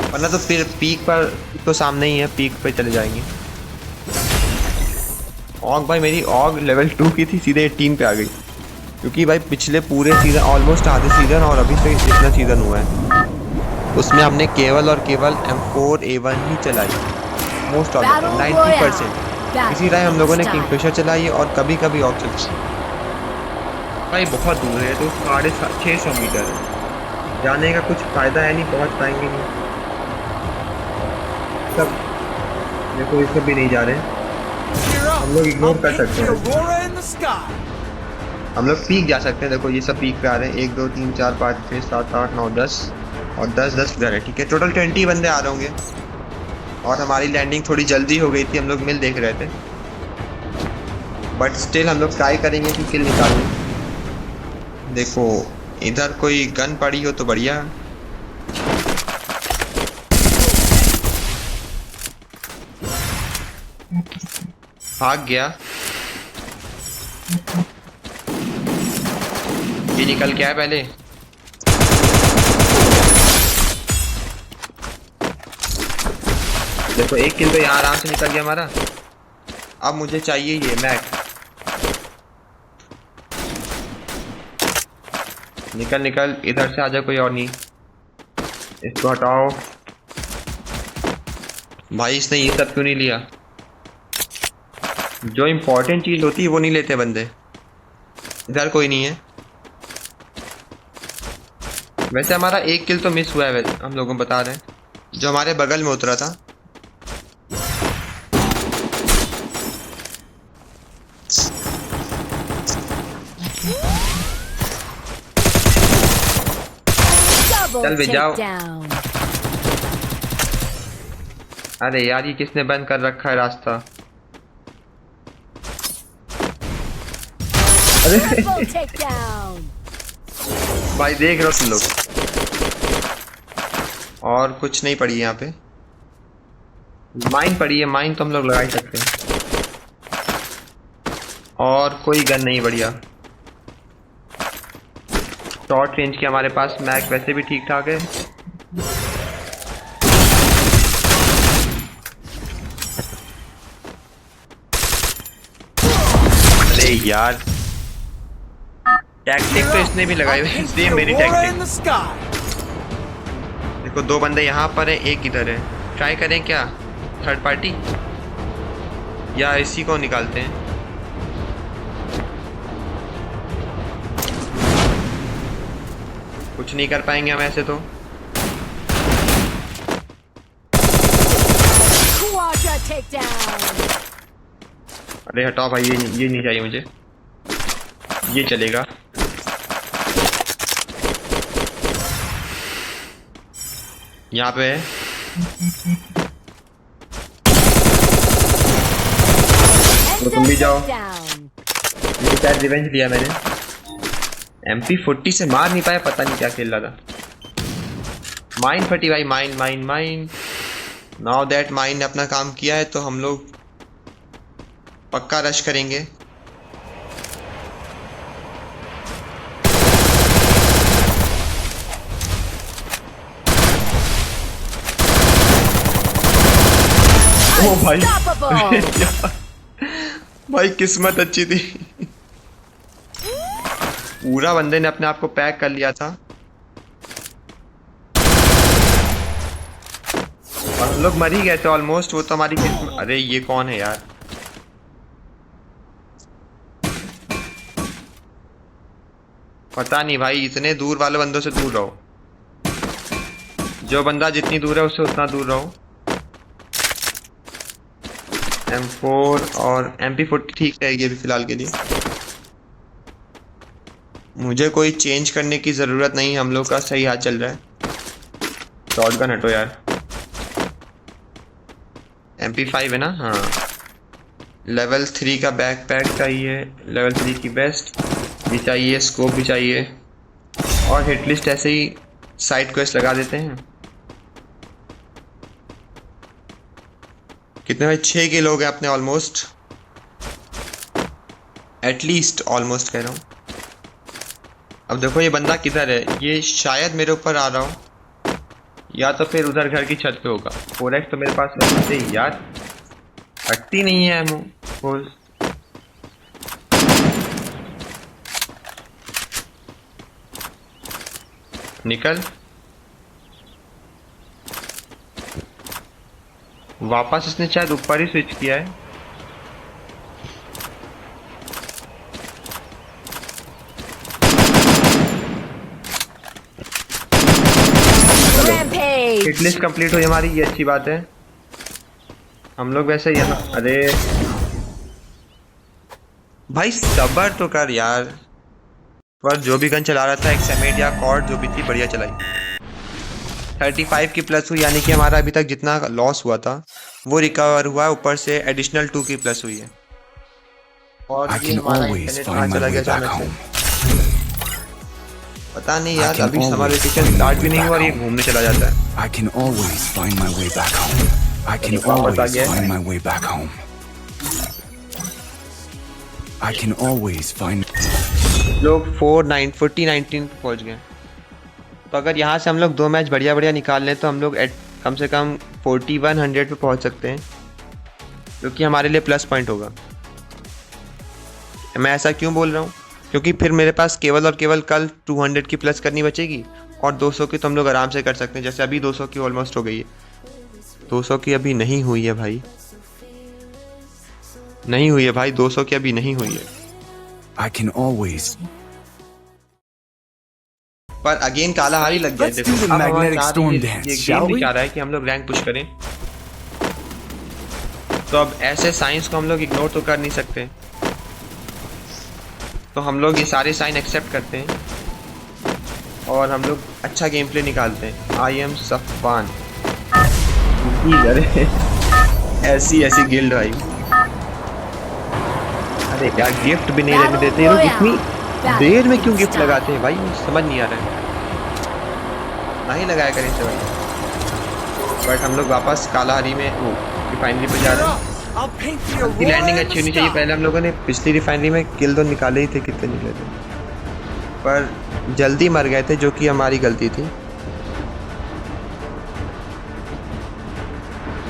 वरना तो फिर पीक पर तो सामने ही है, पीक पे चले जाएंगे। ऑग भाई, मेरी ऑग लेवल 2 की थी, सीधे 18 पे आ गई, क्योंकि भाई पिछले पूरे सीज़न, ऑलमोस्ट आधे सीज़न और अभी तक जितना सीज़न हुआ है उसमें हमने केवल और केवल M4A1 ही चलाई, मोस्ट ऑफ 90%। इसी टाइम हम लोगों ने किंगफिशर चलाई है और कभी कभी ऑग चलाई। भाई बहुत दूर है, तो 650 मीटर है, जाने का कुछ फ़ायदा है नहीं, पहुंच पाएंगे नहीं। सब देखो, इसमें भी नहीं जा रहे हैं, हम लोग इग्नोर कर सकते हैं। हम लोग पीक जा सकते हैं। देखो ये सब पीक पे आ रहे हैं, 1 2 3 4 5 6 7 8 9 10 और 10 इधर है। ठीक है, टोटल 20 बंदे आ रहे होंगे। और हमारी लैंडिंग थोड़ी जल्दी हो गई थी, हम लोग मिल देख रहे थे, बट स्टिल हम लोग ट्राई करेंगे कि किल निकालें। देखो इधर कोई गन पड़ी हो तो बढ़िया। भाग गया, ये निकल के आया पहले। देखो एक किल तो यहाँ आराम से निकल गया हमारा। अब मुझे चाहिए ये मैट। निकल निकल, इधर से आजा, कोई और नहीं। इसको हटाओ भाई, इसने ये सब क्यों नहीं लिया? जो इम्पोर्टेंट चीज होती है वो नहीं लेते बंदे। इधर कोई नहीं है। वैसे हमारा एक किल तो मिस हुआ है, हम लोगों को बता रहे हैं, जो हमारे बगल में उतरा था। चल भी जाओ। अरे यार, ये किसने बंद कर रखा है रास्ता? अरे भाई देख रहे हो तुम लोग, और कुछ नहीं पड़ी है यहाँ पे। माइन पड़ी है, माइन तो हम लोग लगा ही सकते हैं। और कोई गन नहीं बढ़िया। शॉर्ट रेंज की हमारे पास मैक वैसे भी ठीक ठाक है। अरे यार टैक्टिक तो इसने भी लगाई हुई है, इसलिए मेरी टैक्टिक। देखो 2 बंदे यहाँ पर है, एक इधर है। ट्राई करें क्या थर्ड पार्टी, या इसी को निकालते हैं। कुछ नहीं कर पाएंगे हम ऐसे तो। Quadra takedown. अरे हटाओ भाई, ये नहीं चाहिए मुझे, ये चलेगा। यहाँ पे है। तो तुम भी जाओ। Down. मुझे शायद रिवेंज दिया मैंने। MP40 से मार नहीं पाया, पता नहीं क्या खेल रहा था। माइन फटी भाई, mine mine mine. Now that mine ने अपना काम किया है तो हम लोग पक्का रश करेंगे। ओ भाई Unstoppable. भाई किस्मत अच्छी थी। पूरा बंदे ने अपने आप को पैक कर लिया था और हम लोग मर ही गए थे ऑलमोस्ट। वो तो हमारी किस्मत। अरे ये कौन है यार? पता नहीं भाई, इतने दूर वाले बंदों से दूर रहो। जो बंदा जितनी दूर है उससे उतना दूर रहो। M4 और MP40 ठीक है ये भी फिलहाल के लिए। मुझे कोई चेंज करने की ज़रूरत नहीं, हम लोग का सही हाथ चल रहा है। शॉटगन हटो यार। MP5 है ना? हाँ। लेवल 3 का बैकपैक चाहिए, लेवल 3 की बेस्ट भी चाहिए, स्कोप भी चाहिए और हिट लिस्ट ऐसे ही साइड क्वेस्ट लगा देते हैं। कितने भाई? 6 के लोग हैं अपने ऑलमोस्ट, एटलीस्ट ऑलमोस्ट कह रहा हूँ। अब देखो ये बंदा किधर है? ये शायद मेरे ऊपर आ रहा हो या तो फिर उधर घर की छत पे होगा। 4x तो मेरे पास है यार, हटती नहीं है एमो। फुल निकल। वापस इसने शायद ऊपर ही स्विच किया है। Rampage. हिट लिस्ट कंप्लीट हुई हमारी, ये अच्छी बात है। हम लोग वैसे यहाँ, अरे भाई सबर तो कर यार। पर जो भी गन चला रहा था, एक्सएमेट या कॉर्ड जो भी थी, बढ़िया चलाई। 35 की प्लस हुई, यानी कि हमारा अभी तक जितना लॉस हुआ था वो रिकवर हुआ है, ऊपर से एडिशनल 2 की प्लस हुई है। और ये हमारा इंटरनेट कहाँ चला गया अचानक से पता नहीं यार। अभी समर वेकेशन स्टार्ट भी नहीं हुआ और ये घूमने चला जाता है। I can always find my way back home. I can always find my way back home. I can always find. लोग 40-19 पे पहुंच गए। तो अगर यहाँ से हम लोग 2 मैच बढ़िया बढ़िया निकाल लें तो हम लोग कम से कम 4100 पे पहुंच सकते हैं, जो कि हमारे लिए प्लस पॉइंट होगा। मैं ऐसा क्यों बोल रहा हूँ? क्योंकि फिर मेरे पास केवल और केवल कल 200 की प्लस करनी बचेगी और 200 की तो हम लोग आराम से कर सकते हैं। जैसे अभी 200 की ऑलमोस्ट हो गई है, 200 की अभी नहीं हुई है भाई, नहीं हुई है भाई, 200 की अभी नहीं हुई है। I can always. पर अगेन काला हारी लग गया। Let's do the magnetic storm dance, shall we? चाह रहा है कि हम लोग रैंक पुश करें, तो अब ऐसे साइंस को हम लोग इग्नोर तो कर नहीं सकते। तो हम लोग ये सारे साइन एक्सेप्ट करते हैं और हम लोग अच्छा गेम प्ले निकालते हैं। I am Safan. ऐसी ऐसी गिल्ड भाई। अरे यार गिफ्ट भी नहीं लेने देते ये लोग। इतनी देर में क्यों गिफ्ट लगाते हैं भाई, समझ नहीं आ रहा है। नहीं लगाया करें इसे भाई। बट हम लोग वापस कालाहारी में वो रिफाइनरी पे जा रहे हैं। I'll paint the की aurora लैंडिंग in अच्छी the होनी चाहिए। sky. पहले हम लोगों ने पिछली रिफाइनरी में किल तो निकाले ही थे, कितने निकले थे, पर जल्दी मर गए थे, जो कि हमारी गलती थी।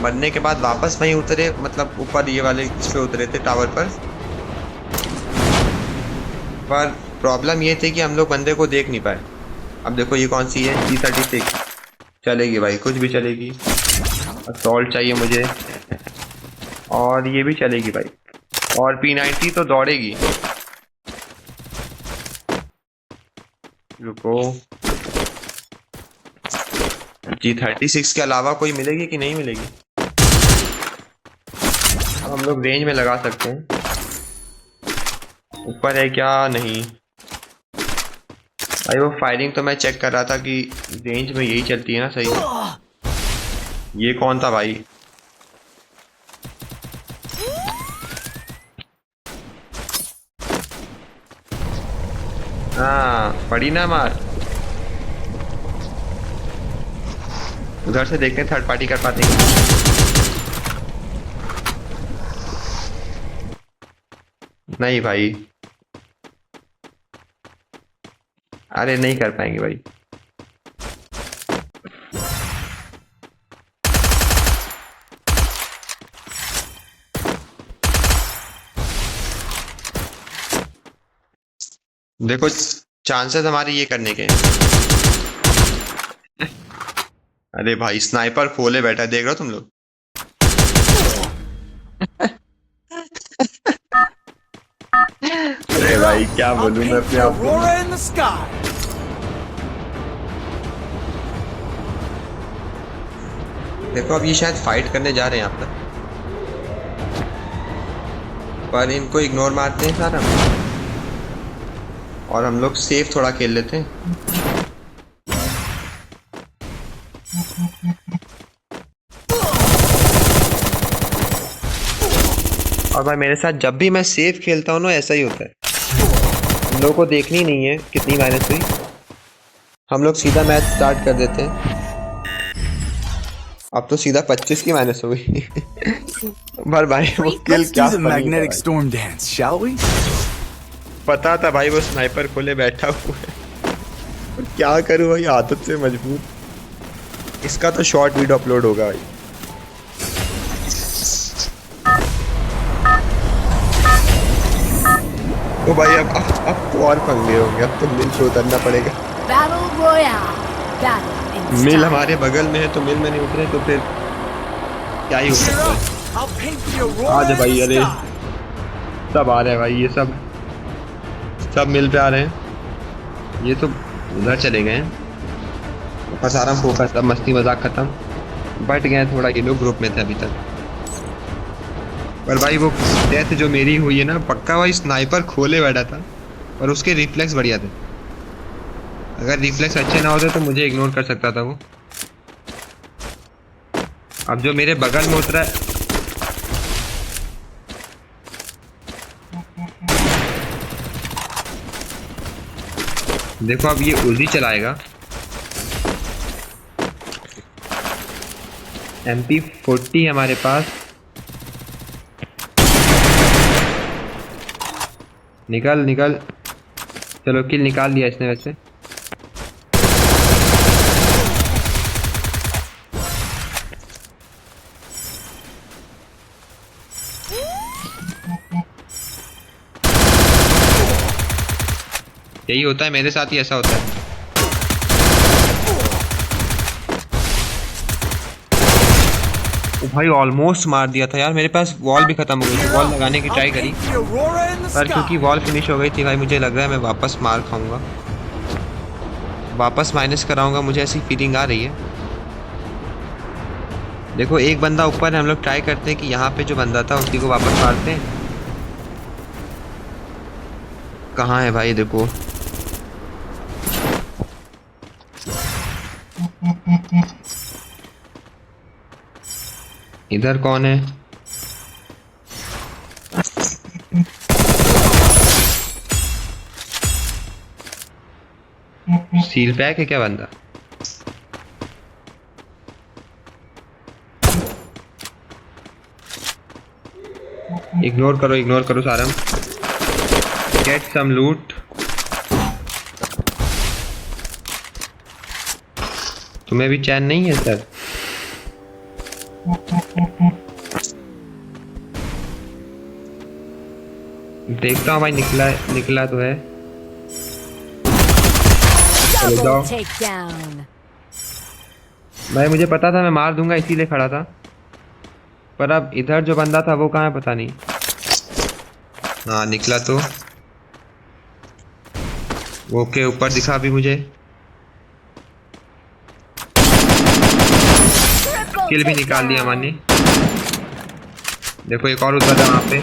मरने के बाद वापस वहीं उतरे, मतलब ऊपर ये वाले इस पे उतरे थे टावर पर प्रॉब्लम ये थी कि हम लोग बंदे को देख नहीं पाए। अब देखो ये कौन सी है, G36 चलेगी भाई, कुछ भी चलेगी। असॉल्ट चाहिए मुझे, और ये भी चलेगी भाई, और P90 तो दौड़ेगी। रुको, G36 के अलावा कोई मिलेगी कि नहीं मिलेगी? अब हम लोग रेंज में लगा सकते हैं। ऊपर है क्या? नहीं भाई, वो फायरिंग तो मैं चेक कर रहा था कि रेंज में यही चलती है ना, सही। ये कौन था भाई? हाँ, पड़ी ना मार। उधर से देखते हैं थर्ड पार्टी कर पाते हैं। नहीं भाई, अरे नहीं कर पाएंगे भाई। देखो चांसेस हमारे ये करने के। अरे भाई स्नाइपर खोले बैठा है, देख रहे हो तुम लोग? अरे भाई क्या I'll बोलूं मैं paint अपने the आप को। aurora in the sky. देखो अब ये शायद फाइट करने जा रहे हैं यहाँ पर इनको इग्नोर मारते हैं सारा, और हम लोग सेफ थोड़ा खेल लेते हैं। और भाई मेरे साथ जब भी मैं सेफ खेलता हूँ ना, ऐसा ही होता है। हम लोगों को देखनी नहीं है कितनी माइनस हुई, हम लोग सीधा मैच स्टार्ट कर देते हैं। अब तो सीधा 25 की माइनस हो गई। पर भाई वो किल Let's क्या do the funny था magnetic भाई। storm dance, shall we? पता था भाई वो स्नाइपर खोले बैठा हुआ है, पर क्या करूँ भाई, आदत से मजबूर। इसका तो शॉर्ट वीडियो अपलोड होगा भाई। तो भाई अब तो और पंगे होंगे, अब तो मिल पे उतरना पड़ेगा। Battle Royale. Battle in mill style. हमारे बगल में है, तो मिल में नहीं उतरे तो फिर क्या ही हो Cheer सकता up. है। I'll paint the aurora आज in भाई, the अरे sky. सब आ रहे हैं भाई, ये सब मिल पे आ रहे हैं। ये तो उधर चले गए हैं, बस आराम फोकस, अब मस्ती मजाक खत्म। बट गए थोड़ा, ये लोग ग्रुप में थे अभी तक। पर भाई वो डेथ जो मेरी हुई है ना, पक्का भाई स्नाइपर खोले बैठा था, और उसके रिफ्लेक्स बढ़िया थे। अगर रिफ्लेक्स अच्छे ना होते तो मुझे इग्नोर कर सकता था वो। अब जो मेरे बगल में उतरा है, देखो अब ये उल्टी चलाएगा। MP40 हमारे पास, निकल निकल। चलो किल निकाल लिया इसने वैसे। यही होता है मेरे साथ ही, ऐसा होता है। ओ भाई ऑलमोस्ट मार दिया था यार, मेरे पास वॉल भी खत्म हो गई थी। वॉल लगाने की ट्राई I'll करी, paint the aurora in the पर क्योंकि sky. वॉल फिनिश हो गई थी भाई, मुझे लग रहा है मैं वापस मार खाऊंगा, वापस माइनस कराऊंगा, मुझे ऐसी फीलिंग आ रही है। देखो एक बंदा ऊपर है, हम लोग ट्राई करते हैं कि यहाँ पे जो बंदा था उसी को वापस मारते हैं। कहाँ है भाई? देखो इधर कौन है? सील पैक है क्या बंदा? इग्नोर करो सारम। गेट सम लूट। तुम्हें भी चैन नहीं है सर? देखता हूँ भाई, निकला तो है। चलो जाओ Double takedown. भाई, मुझे पता था मैं मार दूंगा इसीलिए खड़ा था, पर अब इधर जो बंदा था वो कहाँ है पता नहीं। हाँ निकला तो, वो के ऊपर दिखा अभी मुझे। किल भी निकाल दिया माने। देखो एक और उतर है वहाँ पे,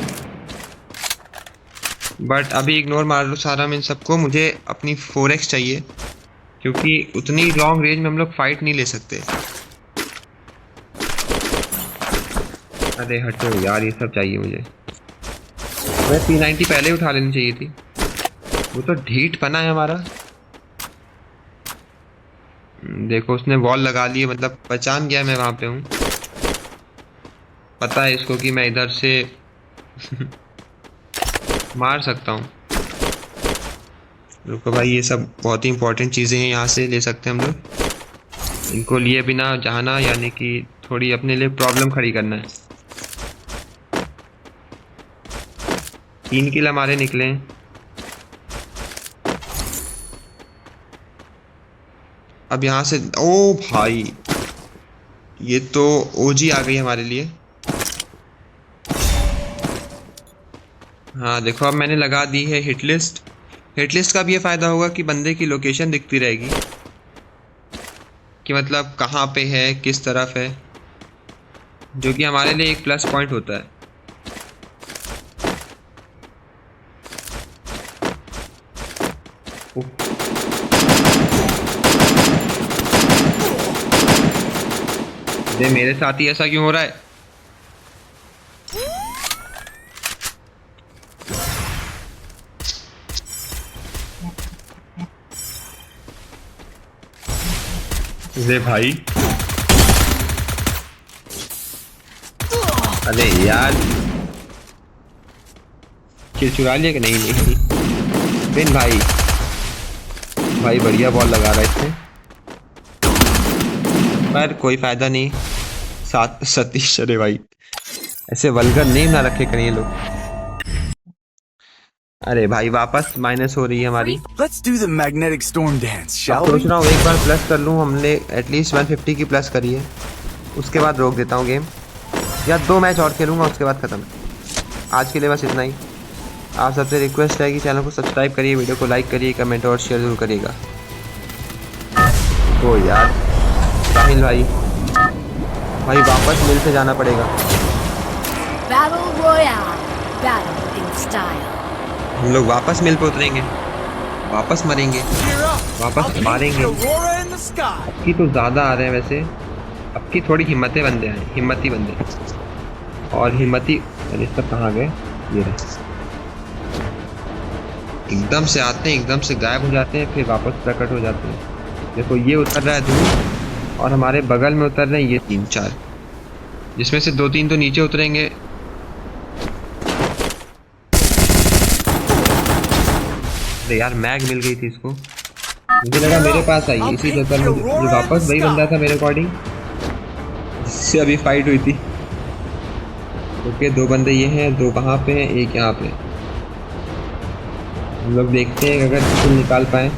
बट अभी इग्नोर मार लो सारा इन सबको। मुझे अपनी 4x चाहिए, क्योंकि उतनी लॉन्ग रेंज में हम लोग फाइट नहीं ले सकते। अरे हटो यार, ये सब चाहिए मुझे। मैं P90 पहले उठा लेनी चाहिए थी, वो तो ढीठ पना है हमारा। देखो उसने वॉल लगा ली है, मतलब पहचान गया मैं वहां पे हूँ। पता है इसको कि मैं इधर से मार सकता हूँ। रुको भाई, ये सब बहुत ही इंपॉर्टेंट चीज़ें हैं, यहाँ से ले सकते हैं हम लोग। इनको लिए बिना जाना यानी कि थोड़ी अपने लिए प्रॉब्लम खड़ी करना है। 3 किल हमारे निकले हैं। अब यहाँ से, ओ भाई ये तो ओजी आ गई हमारे लिए। हाँ देखो अब मैंने लगा दी है हिट लिस्ट। हिट लिस्ट का भी ये फ़ायदा होगा कि बंदे की लोकेशन दिखती रहेगी, कि मतलब कहाँ पे है, किस तरफ है, जो कि हमारे लिए एक प्लस पॉइंट होता है। ये मेरे साथ ही ऐसा क्यों हो रहा है? ये भाई, अरे यार किल चुरा लिया कि नहीं? बिन भाई बढ़िया बॉल लगा रहा है इससे, पर कोई फायदा नहीं। सतीश, अरे भाई ऐसे वल्गर नेम ना रखे करिए लोग। अरे भाई वापस माइनस हो रही है हमारी। Let's do the magnetic storm dance, shall we? सोच रहा हूँ एक बार प्लस कर लूँ। हमने एटलीस्ट 150 की प्लस करी है, उसके बाद रोक देता हूँ गेम, या 2 मैच और खेलूँगा उसके बाद ख़त्म। आज के लिए बस इतना ही। आप सबसे रिक्वेस्ट है कि चैनल को सब्सक्राइब करिए, वीडियो को लाइक करिए, कमेंट और शेयर जरूर करिएगा। ओ यार साहिल भाई वापस मिल से जाना पड़ेगा। Battle Royale. Battle in style. हम लोग वापस मिल पे उतरेंगे, वापस मरेंगे, Gear up. वापस I'll paint मारेंगे। the aurora in the sky. अब की तो ज़्यादा आ रहे हैं वैसे, अब की थोड़ी हिम्मती बंदे हैं, हिम्मती बंदे। और हिम्मती, अरे सब कहाँ गए? ये रहे। एकदम से आते हैं, एकदम से गायब हो जाते हैं, फिर वापस प्रकट हो जाते हैं। देखो ये उतर रहा है दूर, और हमारे बगल में उतर रहे हैं ये 3-4, जिसमें से 2-3 तो नीचे उतरेंगे। अरे यार मैग मिल गई थी इसको, मुझे लगा मेरे पास आई, इसी चक्कर में जो वापस वही बंदा था मेरे अकॉर्डिंग जिससे अभी फाइट हुई थी। ओके 2 बंदे ये हैं, 2 वहाँ पे हैं, एक यहाँ पे। हम लोग देखते हैं अगर किसी निकाल पाए।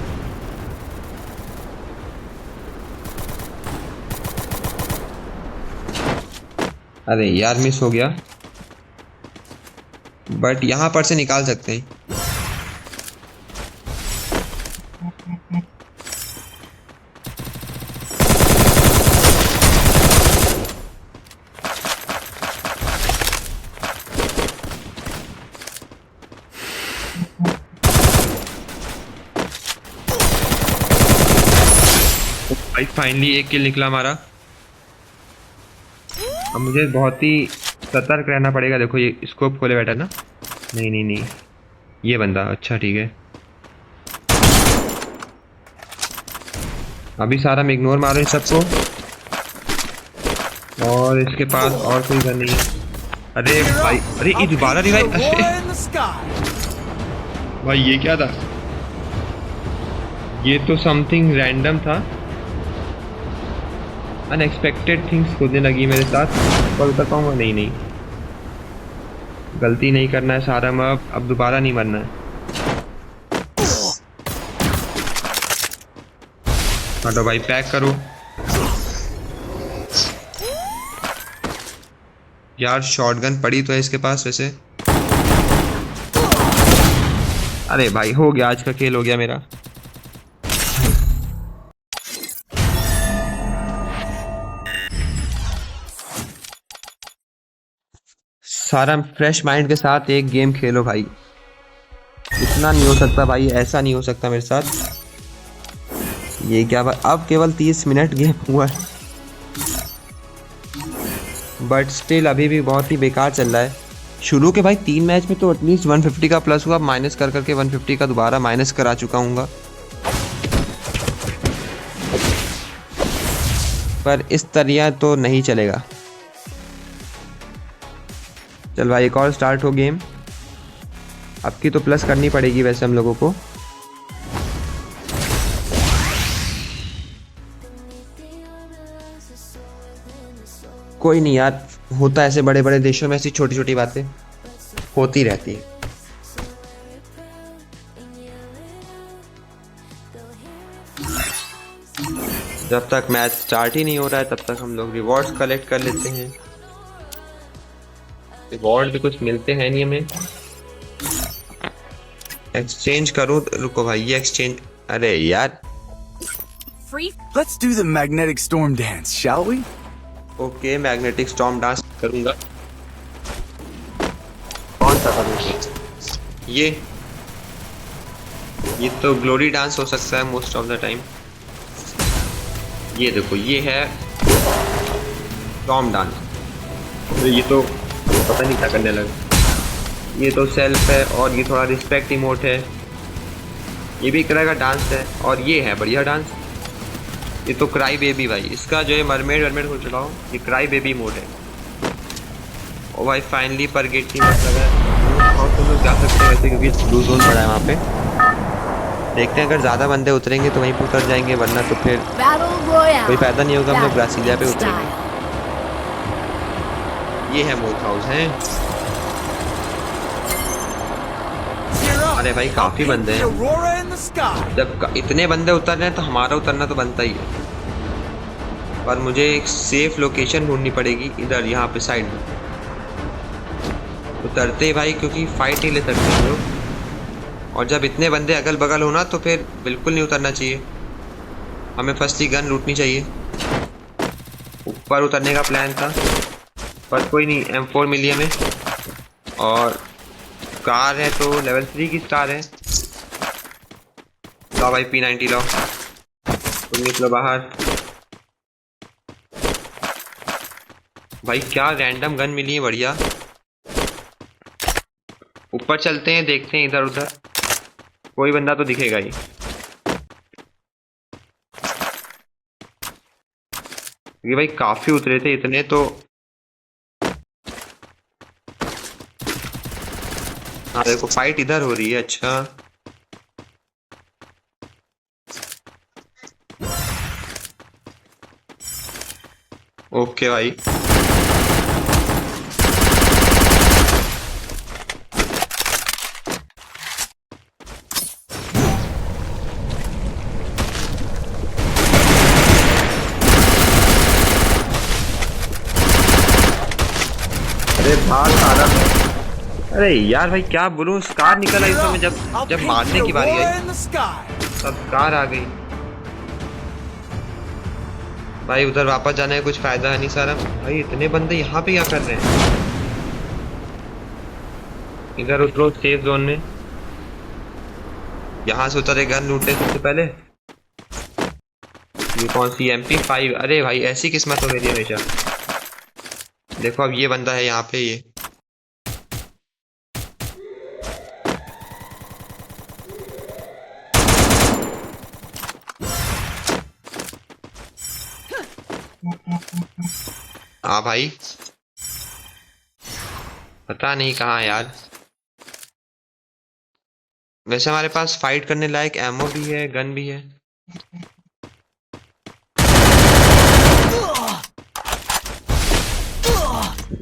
अरे यार मिस हो गया, बट यहाँ पर से निकाल सकते हैं। भाई फाइनली एक किल निकला हमारा। अब मुझे बहुत ही सतर्क रहना पड़ेगा। देखो ये स्कोप खोले बैठा ना, नहीं ये बंदा, अच्छा ठीक है। अभी सारा मैं इग्नोर मारो इन सबको, और इसके पास और कोई गन नहीं है। अरे भाई, अरे ये I'll दोबारा paint रिवाइव, the अरे Aurora in the sky. भाई ये क्या था? ये तो समथिंग रैंडम था। अनएक्सपेक्टेड थिंग्स होने लगी मेरे साथ। पर उतर पाऊंगा? नहीं नहीं, गलती नहीं करना है सारा। मैं अब दोबारा नहीं मरना है। हटो भाई, पैक करो यार। शॉटगन पड़ी तो है इसके पास वैसे। अरे भाई हो गया, आज का खेल हो गया मेरा। सारा फ्रेश माइंड के साथ एक गेम खेलो भाई। इतना नहीं हो सकता भाई, ऐसा नहीं हो सकता मेरे साथ। ये क्या भाई, अब केवल 30 मिनट गेम हुआ है, बट स्टिल अभी भी बहुत ही बेकार चल रहा है। शुरू के भाई 3 मैच में तो एटलीस्ट 150 का प्लस हुआ। माइनस कर करके 150 का दोबारा माइनस करा चुका हूँ, पर इस तरह तो नहीं चलेगा। चल भाई, एक और स्टार्ट हो गेम। अब की तो प्लस करनी पड़ेगी वैसे हम लोगों को। कोई नहीं यार, होता है ऐसे बड़े बड़े देशों में, ऐसी छोटी छोटी बातें होती रहती है। जब तक मैच स्टार्ट ही नहीं हो रहा है तब तक हम लोग रिवॉर्ड्स कलेक्ट कर लेते हैं। रिवॉर्ड भी कुछ मिलते हैं नहीं हमें। एक्सचेंज करूं? रुको भाई, ये एक्सचेंज, अरे यार। Free Let's do the magnetic storm dance, shall we? Okay, magnetic storm dance करूंगा। कौन सा करूंगा? ये तो ग्लोरी डांस हो सकता है मोस्ट ऑफ द टाइम। ये देखो, ये है स्टॉर्म डांस। तो ये तो पता नहीं क्या करने लगा। ये तो सेल्फ है, और ये थोड़ा रिस्पेक्ट इमोट है। ये भी एक तरह का डांस है, और ये है बढ़िया डांस। ये तो क्राई बेबी भाई, इसका जो है मरमेड वरमेड हो चुका हो। ये क्राई बेबी मोड है। ओ भाई फाइनली पर गेट की मत लगा है। और तुम लोग जा सकते हैं वैसे, क्योंकि ब्लू जोन पड़ा है वहाँ पे। देखते हैं, अगर ज़्यादा बंदे उतरेंगे तो वहीं पर उतर जाएंगे, वरना तो फिर Battle Royale. कोई फायदा नहीं होगा। हम लोग Battle ब्रासीलिया पे in उतरेंगे। style. ये है मोथ हाउस है। Gear up. अरे भाई I'll काफी paint बंदे the हैं। Aurora in the sky. जब इतने बंदे उतर रहे हैं तो हमारा उतरना तो बनता ही है। पर मुझे एक सेफ लोकेशन ढूंढनी पड़ेगी इधर, यहाँ पे साइड में उतरते भाई, क्योंकि फाइट नहीं ले सकते हम लोग। और जब इतने बंदे अगल बगल हो ना तो फिर बिल्कुल नहीं उतरना चाहिए। हमें फर्स्टली गन लूटनी चाहिए। ऊपर उतरने का प्लान था, पर कोई नहीं, M4 मिली हमें। और कार है तो लेवल 3 की कार है। लो भाई P90 लो, तुम निकलो बाहर। भाई क्या रैंडम गन मिली है, बढ़िया। ऊपर चलते हैं, देखते हैं इधर उधर, कोई बंदा तो दिखेगा ही। ये भाई काफी उतरे थे, इतने तो। हाँ देखो, फाइट इधर हो रही है। अच्छा ओके भाई। अरे भाग सारा। अरे यार भाई क्या बोलूं, स्कार निकल आई तो मैं I'll जब paint मारने the की बारी Aurora I in the sky. तब स्कार आ गई। भाई उधर वापस जाने का कुछ फायदा है नहीं सारा। भाई इतने बंदे यहाँ पे क्या कर रहे हैं? इधर उतरो सेफ जोन में। यहाँ से उतरे गन लूटे सबसे पहले। ये कौन सी MP5? अरे भाई ऐसी किस्मत हो मेरी हमेशा। देखो अब ये बंदा है यहाँ पे। ये हाँ भाई, पता नहीं कहाँ यार। वैसे हमारे पास फाइट करने लायक एमओ भी है, गन भी है।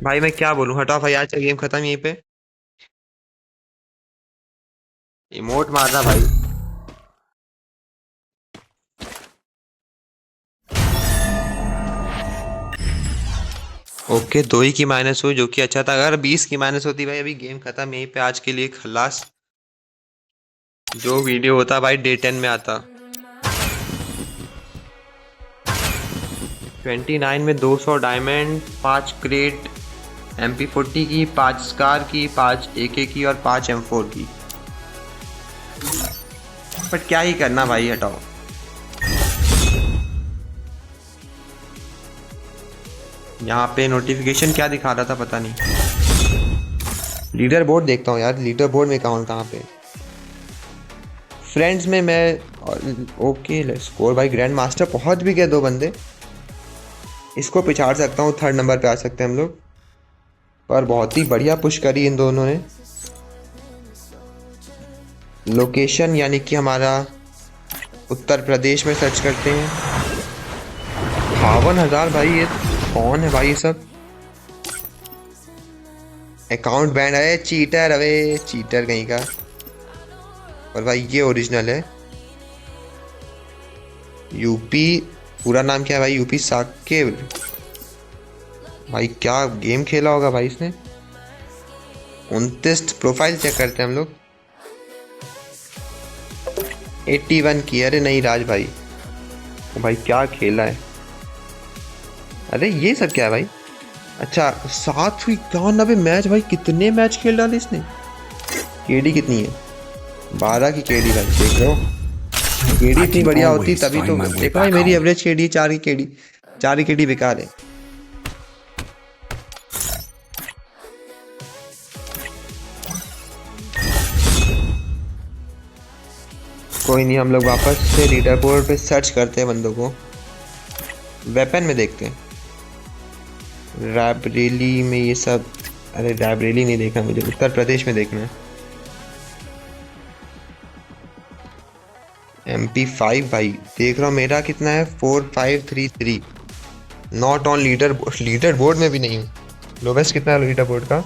भाई मैं क्या बोलूं, हटाओ भाई, आज का गेम खत्म यहीं पे। इमोट मार रहा भाई। ओके 2 ही की माइनस हुई, जो कि अच्छा था। अगर 20 की माइनस होती भाई, अभी गेम खत्म यहीं पे। आज के लिए खलास। जो वीडियो होता भाई डे 10 में आता। 29 में 200 डायमंड, 5 क्रेट MP40 की, 5 स्कार की, 5 AK की और 5 M4 की। बट क्या ही करना भाई, हटाओ। यहाँ पे नोटिफिकेशन क्या दिखा रहा था पता नहीं। लीडर बोर्ड देखता हूँ यार, लीडर बोर्ड में कहाँ पे। फ्रेंड्स में मैं ओके लेट्स स्कोर भाई। ग्रैंड मास्टर पहुंच भी गए 2 बंदे। इसको पिछाड़ सकता हूँ, 3rd नंबर पे आ सकते हैं हम लोग। पर बहुत ही बढ़िया पुश करी इन दोनों ने। लोकेशन यानी कि हमारा उत्तर प्रदेश में सर्च करते हैं। 52,000 भाई, ये कौन है भाई ये सब? अकाउंट बैंड है, चीटर, अबे चीटर कहीं का। और भाई ये ओरिजिनल है। यूपी, पूरा नाम क्या है भाई? यूपी साकेब। भाई क्या गेम खेला होगा भाई इसने। 29 प्रोफाइल चेक करते हैं हम लोग। 81 की। अरे नहीं राज भाई, भाई क्या खेला है। अरे ये सब क्या है भाई? अच्छा 791 मैच भाई, कितने मैच खेल डाले इसने। केडी कितनी है? 12 की केडी भाई, देख लो। केडी इतनी बढ़िया होती तभी तो। देखो भाई मेरी एवरेज केडी 4 की केडी, 4 की केडी बेकार है। कोई नहीं, हम लोग वापस से लीडर बोर्ड पे सर्च करते हैं बंदों को। वेपन में देखते हैं। रायबरेली में ये सब। अरे रायबरेली नहीं देखना मुझे, उत्तर प्रदेश में देखना है। MP5 भाई देख रहा हूँ, मेरा कितना है 4533। नॉट ऑन लीडर बोर्ड में भी नहीं हूँ। लोवेस्ट कितना है लीडर बोर्ड का?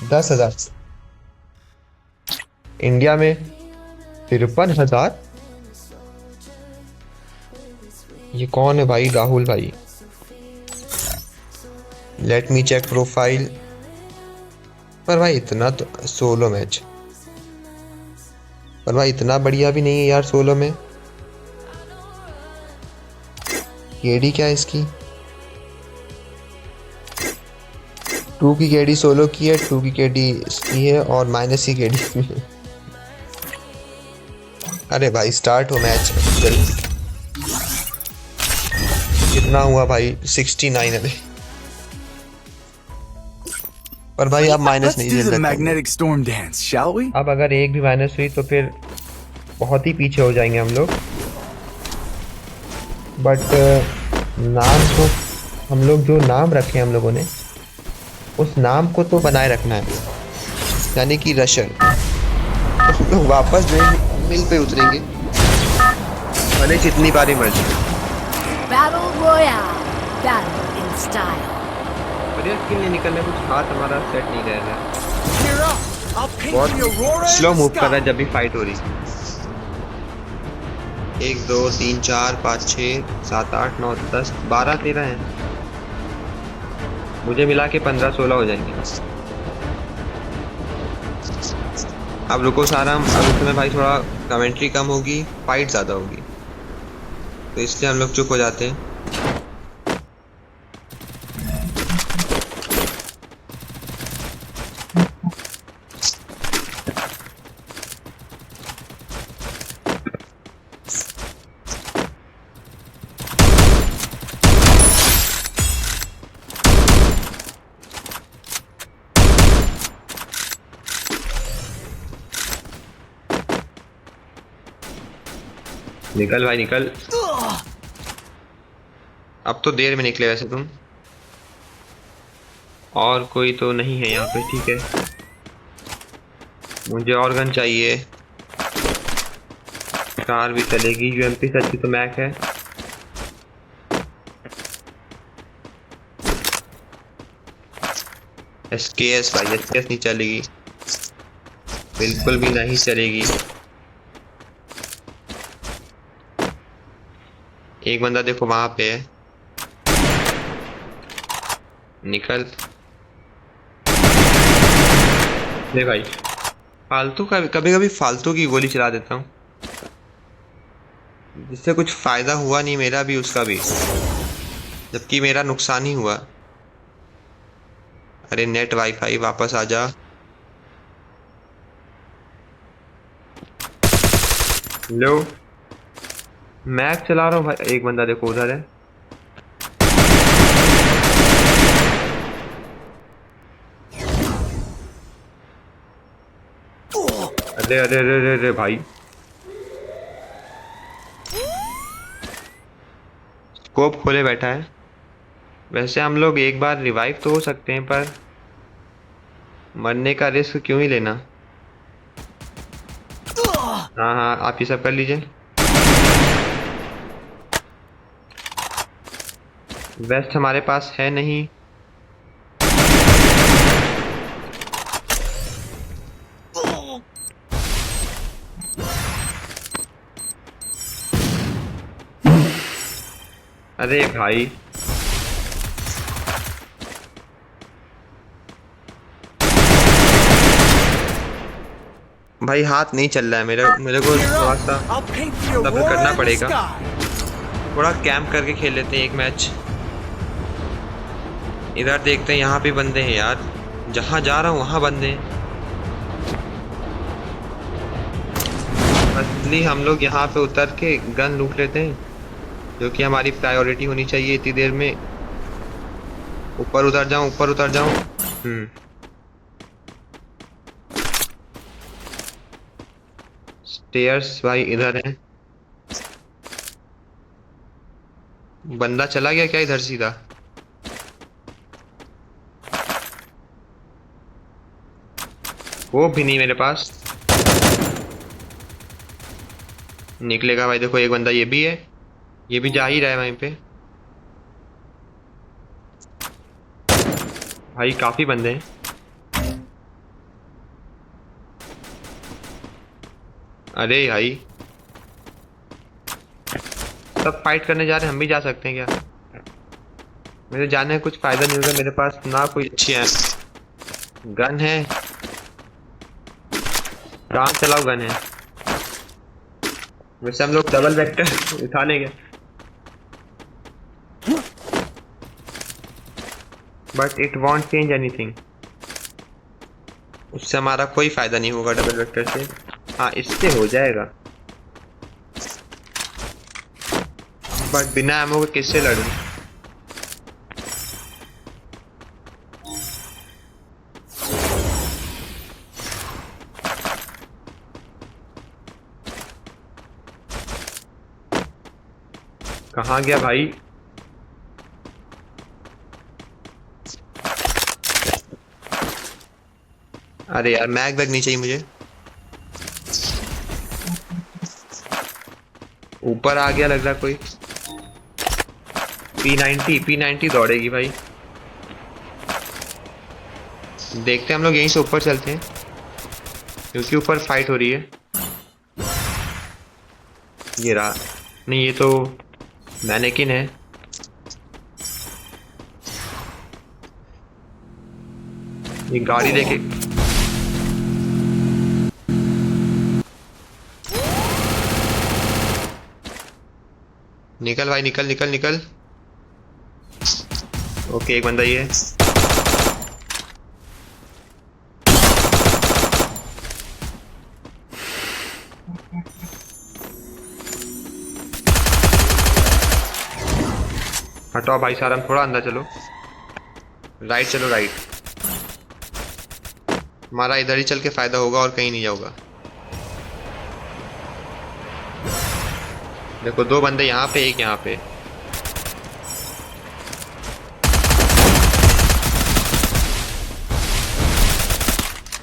10,000। इंडिया में 53,000। ये कौन है भाई? राहुल भाई। Let me check profile. पर भाई इतना तो सोलो मैच, पर भाई इतना बढ़िया भी नहीं है यार सोलो में। केडी क्या है इसकी? 2 की केडी सोलो की है, 2 की केडी इसकी है और माइनस की केडी इसकी है। अरे भाई स्टार्ट हो मैच जल्दी। कितना हुआ भाई? 69 अभी। पर भाई अब माइनस नहीं झेल सकते। अब अगर एक भी माइनस हुई तो फिर बहुत ही पीछे हो जाएंगे हम लोग। बट नाम को हम लोग जो नाम रखे हम लोगों ने, उस नाम को तो बनाए रखना है, यानी कि रशर। हम लोग वापस मिल पे उतरेंगे भले जितनी बारी मर्जी। Battle Royale. Battle in style. बढ़िया स्किल नहीं निकलने, कुछ हाथ हमारा सेट नहीं रह रहा। Gear up. I'll paint बहुत the aurora in slow the move कर रहा है sky. जब भी फाइट हो रही। 1 2 3 4 5 6 7 8 9 10 12 13 है। मुझे मिला के 15 16 हो जाएंगे। अब रुको सारा, अब इसमें भाई थोड़ा कमेंट्री कम होगी, फाइट ज़्यादा होगी, तो इसलिए हम लोग चुप हो जाते हैं। निकल भाई निकल। अब तो देर में निकले वैसे तुम। और कोई तो नहीं है यहाँ पे, ठीक है। मुझे और गन चाहिए। कार भी चलेगी, यूएमपी से अच्छी तो मैक है। एसकेएस भाई, एसकेएस नहीं चलेगी, बिल्कुल भी नहीं चलेगी। एक बंदा देखो वहां पे है, निकल। ले भाई, फालतू का कभी कभी फालतू की गोली चला देता हूँ, जिससे कुछ फायदा हुआ नहीं मेरा भी उसका भी, जबकि मेरा नुकसान ही हुआ। अरे नेट वाईफाई वापस आ जा। लो, मैच चला रहा हूँ भाई। एक बंदा देखो उधर है। अरे अरे अरे अरे अरे भाई, स्कोप खोले बैठा है। वैसे हम लोग एक बार रिवाइव तो हो सकते हैं, पर मरने का रिस्क क्यों ही लेना। हाँ हाँ, आप ये सब कर लीजिए। वेस्ट हमारे पास है नहीं। अरे भाई, भाई हाथ नहीं चल रहा है मेरे को थोड़ा सा I'll paint the सब्र aurora करना in the पड़ेगा। sky. थोड़ा कैंप करके खेल लेते हैं एक मैच। इधर देखते हैं, यहाँ पे बंदे हैं यार, जहाँ जा रहा हूँ वहाँ बंदे हैं। असली हम लोग यहाँ पे उतर के गन लूट लेते हैं, जो कि हमारी प्रायोरिटी होनी चाहिए इतनी देर में। ऊपर उतर जाऊं, ऊपर उतर जाऊं। स्टेयर्स भाई इधर है। बंदा चला गया क्या इधर सीधा? वो भी नहीं मेरे पास। निकलेगा भाई, देखो एक बंदा ये भी है, ये भी जा ही रहा है वहीं पे। भाई काफी बंदे हैं। अरे भाई, सब फाइट करने जा रहे हैं, हम भी जा सकते हैं क्या? मेरे जाने का कुछ फायदा नहीं होगा, मेरे पास ना कोई अच्छी है गन है, काम चलाओ गन है। वैसे हम लोग डबल वेक्टर उठा लेंगे, but it won't change anything. उससे हमारा कोई फायदा नहीं होगा डबल वेक्टर से। हाँ, इससे हो जाएगा, बट बिना एमओ के किससे लड़ूं? कहाँ गया भाई? अरे यार, मैग वैग नहीं चाहिए मुझे। ऊपर आ गया लग रहा कोई। P90 दौड़ेगी भाई। देखते हैं, हम लोग यहीं से ऊपर चलते हैं, क्योंकि ऊपर फाइट हो रही है। ये रहा। नहीं, ये तो मैनेकिन है। ये गाड़ी लेके निकल भाई, निकल निकल निकल। ओके, एक बंदा ये है। हटाओ भाई साहब, थोड़ा अंदर चलो, राइट चलो, राइट। हमारा इधर ही चल के फायदा होगा और कहीं नहीं जाऊंगा। देखो, दो बंदे यहाँ पे, एक यहाँ पे।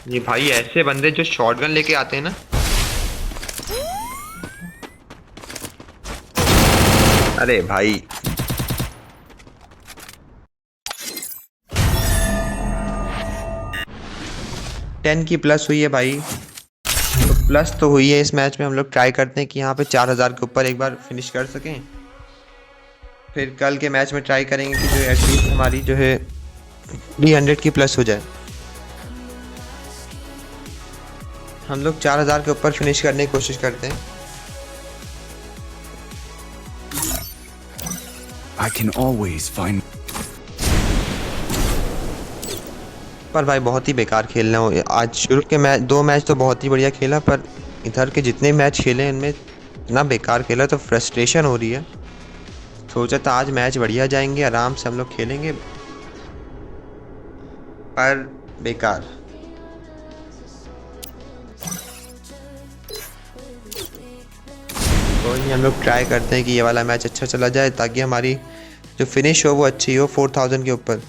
ये भाई ऐसे बंदे जो शॉटगन लेके आते हैं ना, अरे भाई 10 की प्लस हुई है भाई, तो प्लस तो हुई है इस मैच में। हम लोग ट्राई करते हैं कि यहाँ पे 4000 के ऊपर एक बार फिनिश कर सकें। फिर कल के मैच में ट्राई करेंगे कि जो एटलीस्ट हमारी जो है 300 की प्लस हो जाए। हम लोग 4000 के ऊपर फिनिश करने की कोशिश करते हैं। I can always find. पर भाई बहुत ही बेकार खेलना हो आज। शुरू के मैच 2 मैच तो बहुत ही बढ़िया खेला, पर इधर के जितने मैच खेले इनमें इतना बेकार खेला, तो फ्रस्ट्रेशन हो रही है। सोचा था आज मैच बढ़िया जाएंगे, आराम से हम लोग खेलेंगे, पर बेकार। कोई नहीं, हम लोग ट्राई करते हैं कि ये वाला मैच अच्छा चला जाए ताकि हमारी जो फिनिश हो वो अच्छी हो 4000 के ऊपर।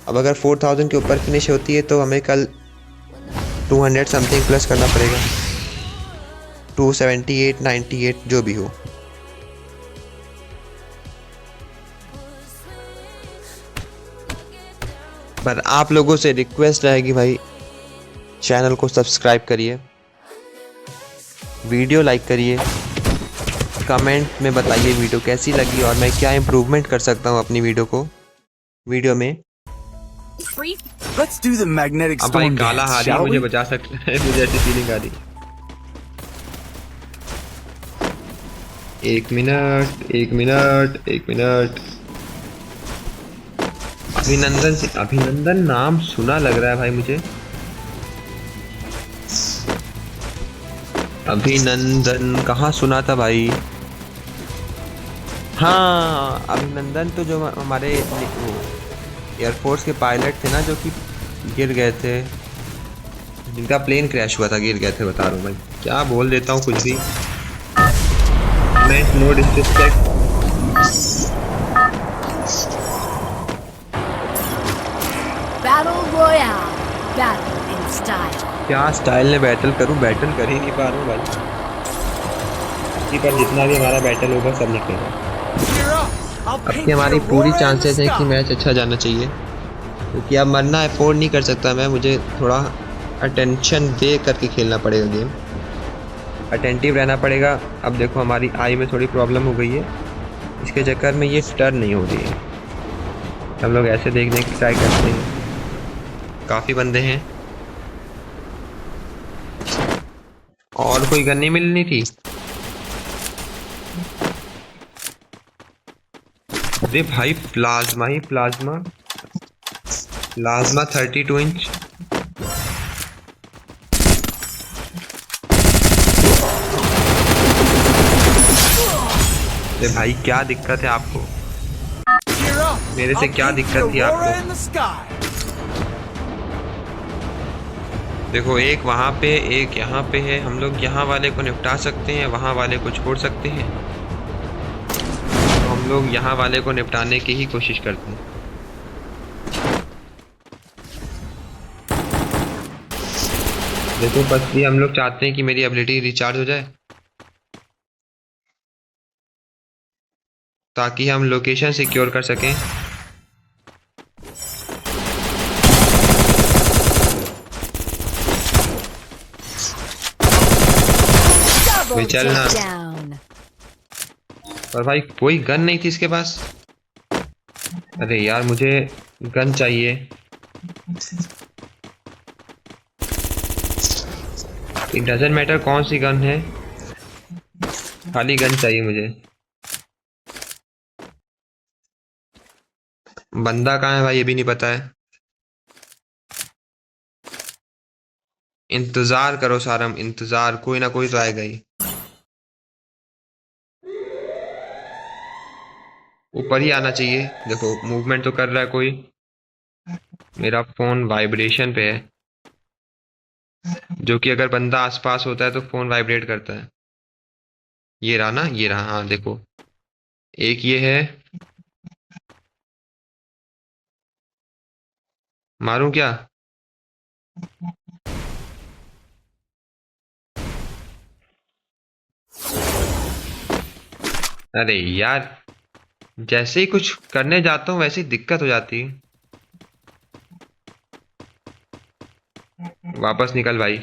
अब अगर 4000 के ऊपर फिनिश होती है तो हमें कल 200 समथिंग प्लस करना पड़ेगा, 278 98 जो भी हो। पर आप लोगों से रिक्वेस्ट रहेगी भाई, चैनल को सब्सक्राइब करिए, वीडियो लाइक करिए, कमेंट में बताइए वीडियो कैसी लगी और मैं क्या इम्प्रूवमेंट कर सकता हूँ अपनी वीडियो में। Free Let's do the magnetic अब भाई storm काला dance, हारी shall मुझे we? बचा सकता है, मुझे ऐसी फीलिंग आ रही है। 1 मिनट 1 मिनट 1 मिनट। अभिनंदन नाम सुना लग रहा है भाई मुझे। अभिनंदन कहाँ सुना था भाई? हाँ, अभिनंदन तो जो हमारे एयरफोर्स के पायलट थे ना, जो कि गिर गए थे, जिनका प्लेन क्रैश हुआ था, गिर गए थे। बता रहा हूँ भाई, क्या बोल देता हूँ कुछ भी मैं। No disrespect. Battle Royale. Battle in style. क्या स्टाइल ने बैटल करूँ? बैटल कर ही नहीं पा रहा हूँ भाई। पर जितना भी हमारा बैटल होगा सब निकलेगा। Gear up. I'll अब paint की हमारी the पूरी aurora in the चांसेस है कि sky. मैच अच्छा जाना चाहिए, क्योंकि अब मरना अफोर्ड नहीं कर सकता मैं। मुझे थोड़ा अटेंशन दे करके खेलना पड़ेगा गेम, अटेंटिव रहना पड़ेगा। अब देखो हमारी आई में थोड़ी प्रॉब्लम हो गई है, इसके चक्कर में ये टर्न नहीं हो रही है। हम लोग ऐसे देखने की ट्राई करते हैं। काफ़ी बंदे हैं और कोई गन नहीं मिलनी थी। अरे भाई प्लाज्मा ही प्लाज्मा, प्लाज्मा 32 इंच। अरे भाई क्या दिक्कत है आपको? Gear up. मेरे से I'll क्या paint the दिक्कत थी aurora आपको? in the sky. देखो एक वहाँ पे एक यहाँ पे है। हम लोग यहाँ वाले को निपटा सकते हैं, वहाँ वाले को छोड़ सकते हैं। तो हम लोग यहाँ वाले को निपटाने की ही कोशिश करते हैं। देखो बस भी हम लोग चाहते हैं कि मेरी एबिलिटी रिचार्ज हो जाए, ताकि हम लोकेशन सिक्योर कर सकें। Double चलना। takedown. पर भाई कोई गन नहीं थी इसके पास। अरे यार मुझे गन चाहिए। इट डजेंट मैटर कौन सी गन है, खाली गन चाहिए मुझे। बंदा कहाँ है भाई ये भी नहीं पता है। इंतजार करो सारम, इंतजार, कोई ना कोई तो आएगा ही। ऊपर ही आना चाहिए। देखो मूवमेंट तो कर रहा है कोई। मेरा फोन वाइब्रेशन पे है, जो कि अगर बंदा आसपास होता है तो फोन वाइब्रेट करता है। ये रहा ना, ये रहा। हाँ देखो, एक ये है। मारूं क्या? अरे यार, जैसे ही कुछ करने जाता हूँ वैसे ही दिक्कत हो जाती है। वापस निकल भाई।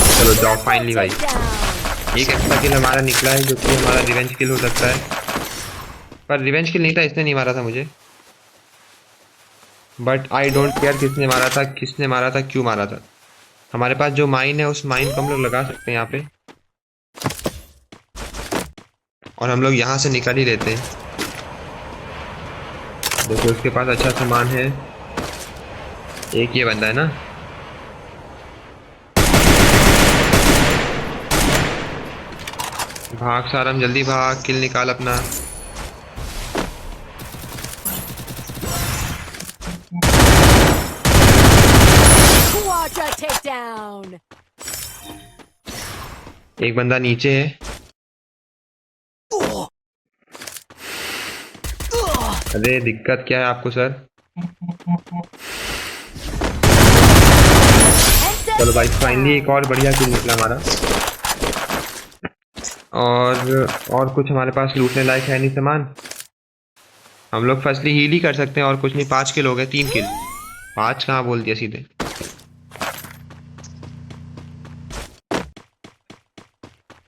चलो जाओ फाइनली भाई। Takedown. एक एक्स्ट्रा किल हमारा निकला है, जो कि हमारा रिवेंज किल हो सकता है। पर रिवेंज किल नहीं था, इसने नहीं मारा था मुझे। बट आई डोंट केयर किसने मारा था, किसने मारा था, क्यों मारा था। हमारे पास जो माइन है उस माइन को हम लोग लगा सकते हैं यहाँ पे, और हम लोग यहाँ से निकल ही लेते हैं। देखो उसके पास अच्छा सामान है। एक ये बंदा है ना। भाग सारम, जल्दी भाग, किल निकाल अपना। Quadra takedown. एक बंदा नीचे है। अरे दिक्कत क्या है आपको सर? चलो भाई फाइनली एक और बढ़िया किल निकला हमारा। और कुछ हमारे पास लूटने लायक है नहीं सामान। हम लोग फर्स्टली हील ही कर सकते हैं और कुछ नहीं। 5 किल हो गए, 3 किल। 5 कहाँ बोल दिया सीधे।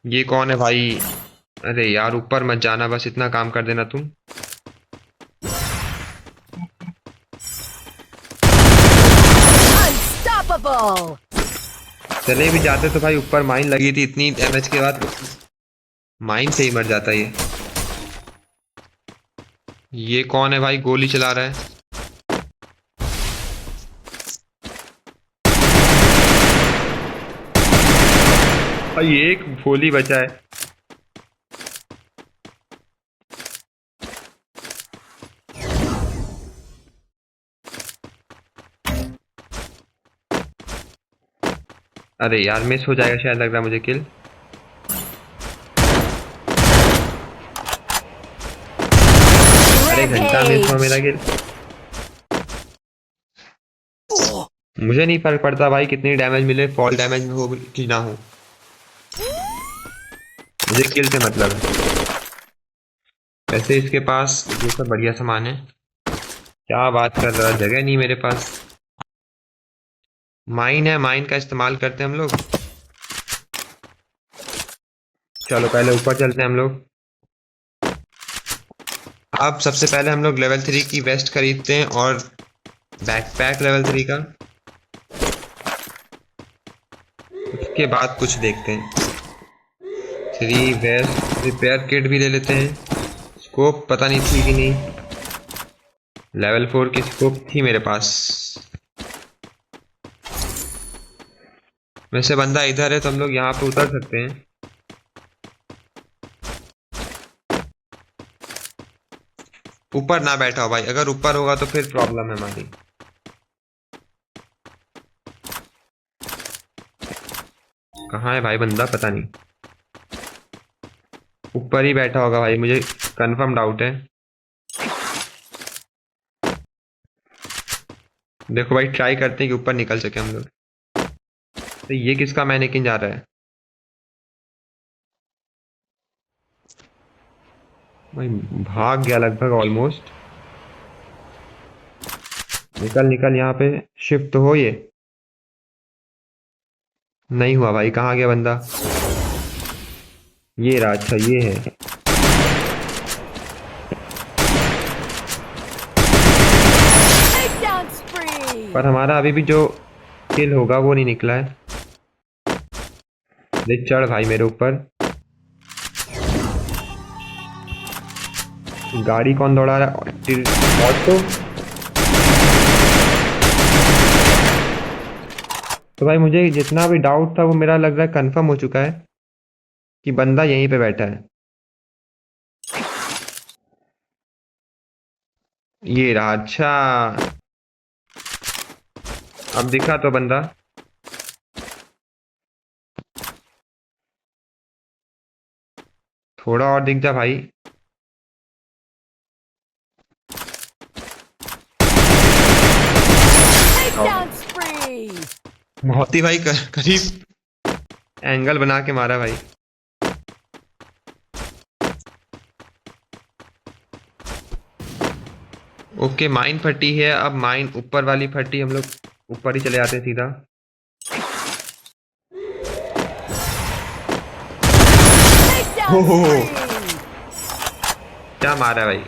ये कौन है भाई? अरे यार ऊपर मत जाना, बस इतना काम कर देना तुम। Unstoppable. चले भी जाते तो भाई, ऊपर माइन लगी थी, इतनी डैमेज के बाद माइन से ही मर जाता ये। ये कौन है भाई, गोली चला रहा है? भाई एक गोली बचा है। अरे यार मिस हो जाएगा शायद, लग रहा है मुझे किल। अरे घंटा मिस हुआ मेरा किल। मुझे नहीं फर्क पड़ता भाई कितनी डैमेज मिले, फॉल डैमेज हो कि ना हो, मुझे किल से मतलब है। वैसे इसके पास ये सब बढ़िया सामान है। क्या बात कर रहा है, जगह नहीं मेरे पास। माइन है, माइन का इस्तेमाल करते हैं हम लोग। चलो पहले ऊपर चलते हैं हम लोग। अब सबसे पहले हम लोग लेवल 3 की वेस्ट खरीदते हैं और बैकपैक लेवल 3 का। उसके बाद कुछ देखते हैं। 3 वेस्ट, रिपेयर किट भी ले लेते हैं। स्कोप पता नहीं थी कि नहीं, लेवल 4 की स्कोप थी मेरे पास। वैसे बंदा इधर है तो हम लोग यहाँ पे उतर सकते हैं। ऊपर ना बैठा हो भाई, अगर ऊपर होगा तो फिर प्रॉब्लम है हमारी। कहाँ है भाई बंदा, पता नहीं। ऊपर ही बैठा होगा भाई, मुझे कंफर्म डाउट है। देखो भाई ट्राई करते हैं कि ऊपर निकल सके हम लोग। तो ये किसका मैनेकिन जा रहा है भाई? भाग गया लगभग ऑलमोस्ट। निकल निकल, यहाँ पे शिफ्ट हो। ये नहीं हुआ भाई, कहाँ गया बंदा? ये रहा, अच्छा ये है। Takedown spree. पर हमारा अभी भी जो किल होगा वो नहीं निकला है। देख चढ़ भाई मेरे ऊपर। गाड़ी कौन दौड़ा रहा है? ऑटो। तो भाई मुझे जितना भी डाउट था वो मेरा लग रहा है कंफर्म हो चुका है कि बंदा यहीं पे बैठा है। ये रहा, अच्छा अब दिखा तो बंदा। थोड़ा और दिख जा भाई। बहुत ही भाई करीब एंगल बना के मारा भाई। ओके माइन फटी है, अब माइन ऊपर वाली फटी, हम लोग ऊपर ही चले जाते हैं सीधा। Takedown spree. क्या मारा भाई,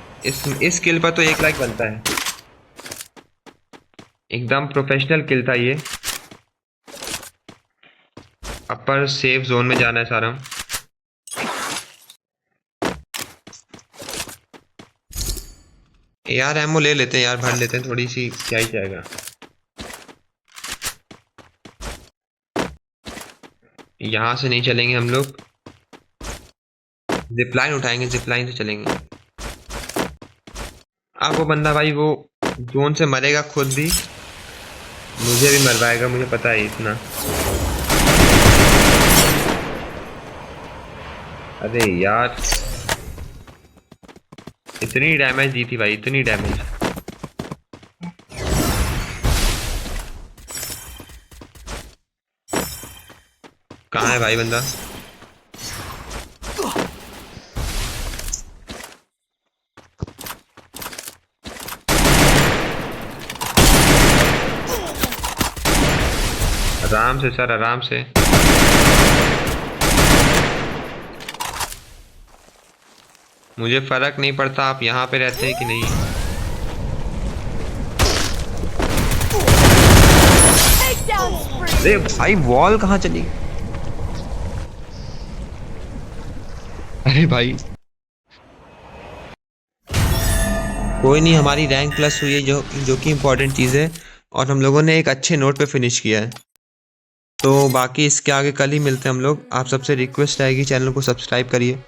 इस किल पर तो 1 लाख बनता है। एकदम प्रोफेशनल किल था ये। अपर सेफ जोन में जाना है सारा। यार एमओ ले लेते हैं यार, भर लेते हैं थोड़ी सी, क्या ही जाएगा। यहाँ से नहीं चलेंगे हम लोग, जिपलाइन उठाएंगे, जिपलाइन से चलेंगे। अब वो बंदा भाई वो जोन से मरेगा खुद भी, मुझे भी मरवाएगा, मुझे पता है इतना। अरे यार इतनी डैमेज दी थी भाई, इतनी डैमेज। कहाँ है भाई बंदा? आराम से सर, आराम से। मुझे फर्क नहीं पड़ता आप यहाँ पे रहते हैं कि नहीं। Takedown spree. अरे भाई वॉल कहाँ चली? अरे भाई कोई नहीं, हमारी रैंक प्लस हुई है, जो कि इम्पोर्टेंट चीज़ है, और हम लोगों ने एक अच्छे नोट पे फिनिश किया है। तो बाकी इसके आगे कल ही मिलते हैं हम लोग। आप सबसे रिक्वेस्ट रहेगी चैनल को सब्सक्राइब करिए,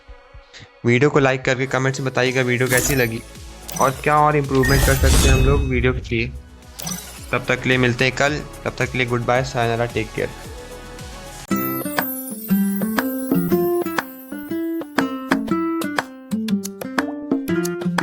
वीडियो को लाइक करके कमेंट्स में बताइएगा वीडियो कैसी लगी और क्या और इम्प्रूवमेंट कर सकते हैं हम लोग वीडियो के लिए। तब तक के लिए मिलते हैं कल, तब तक के लिए goodbye, sayonara, take care.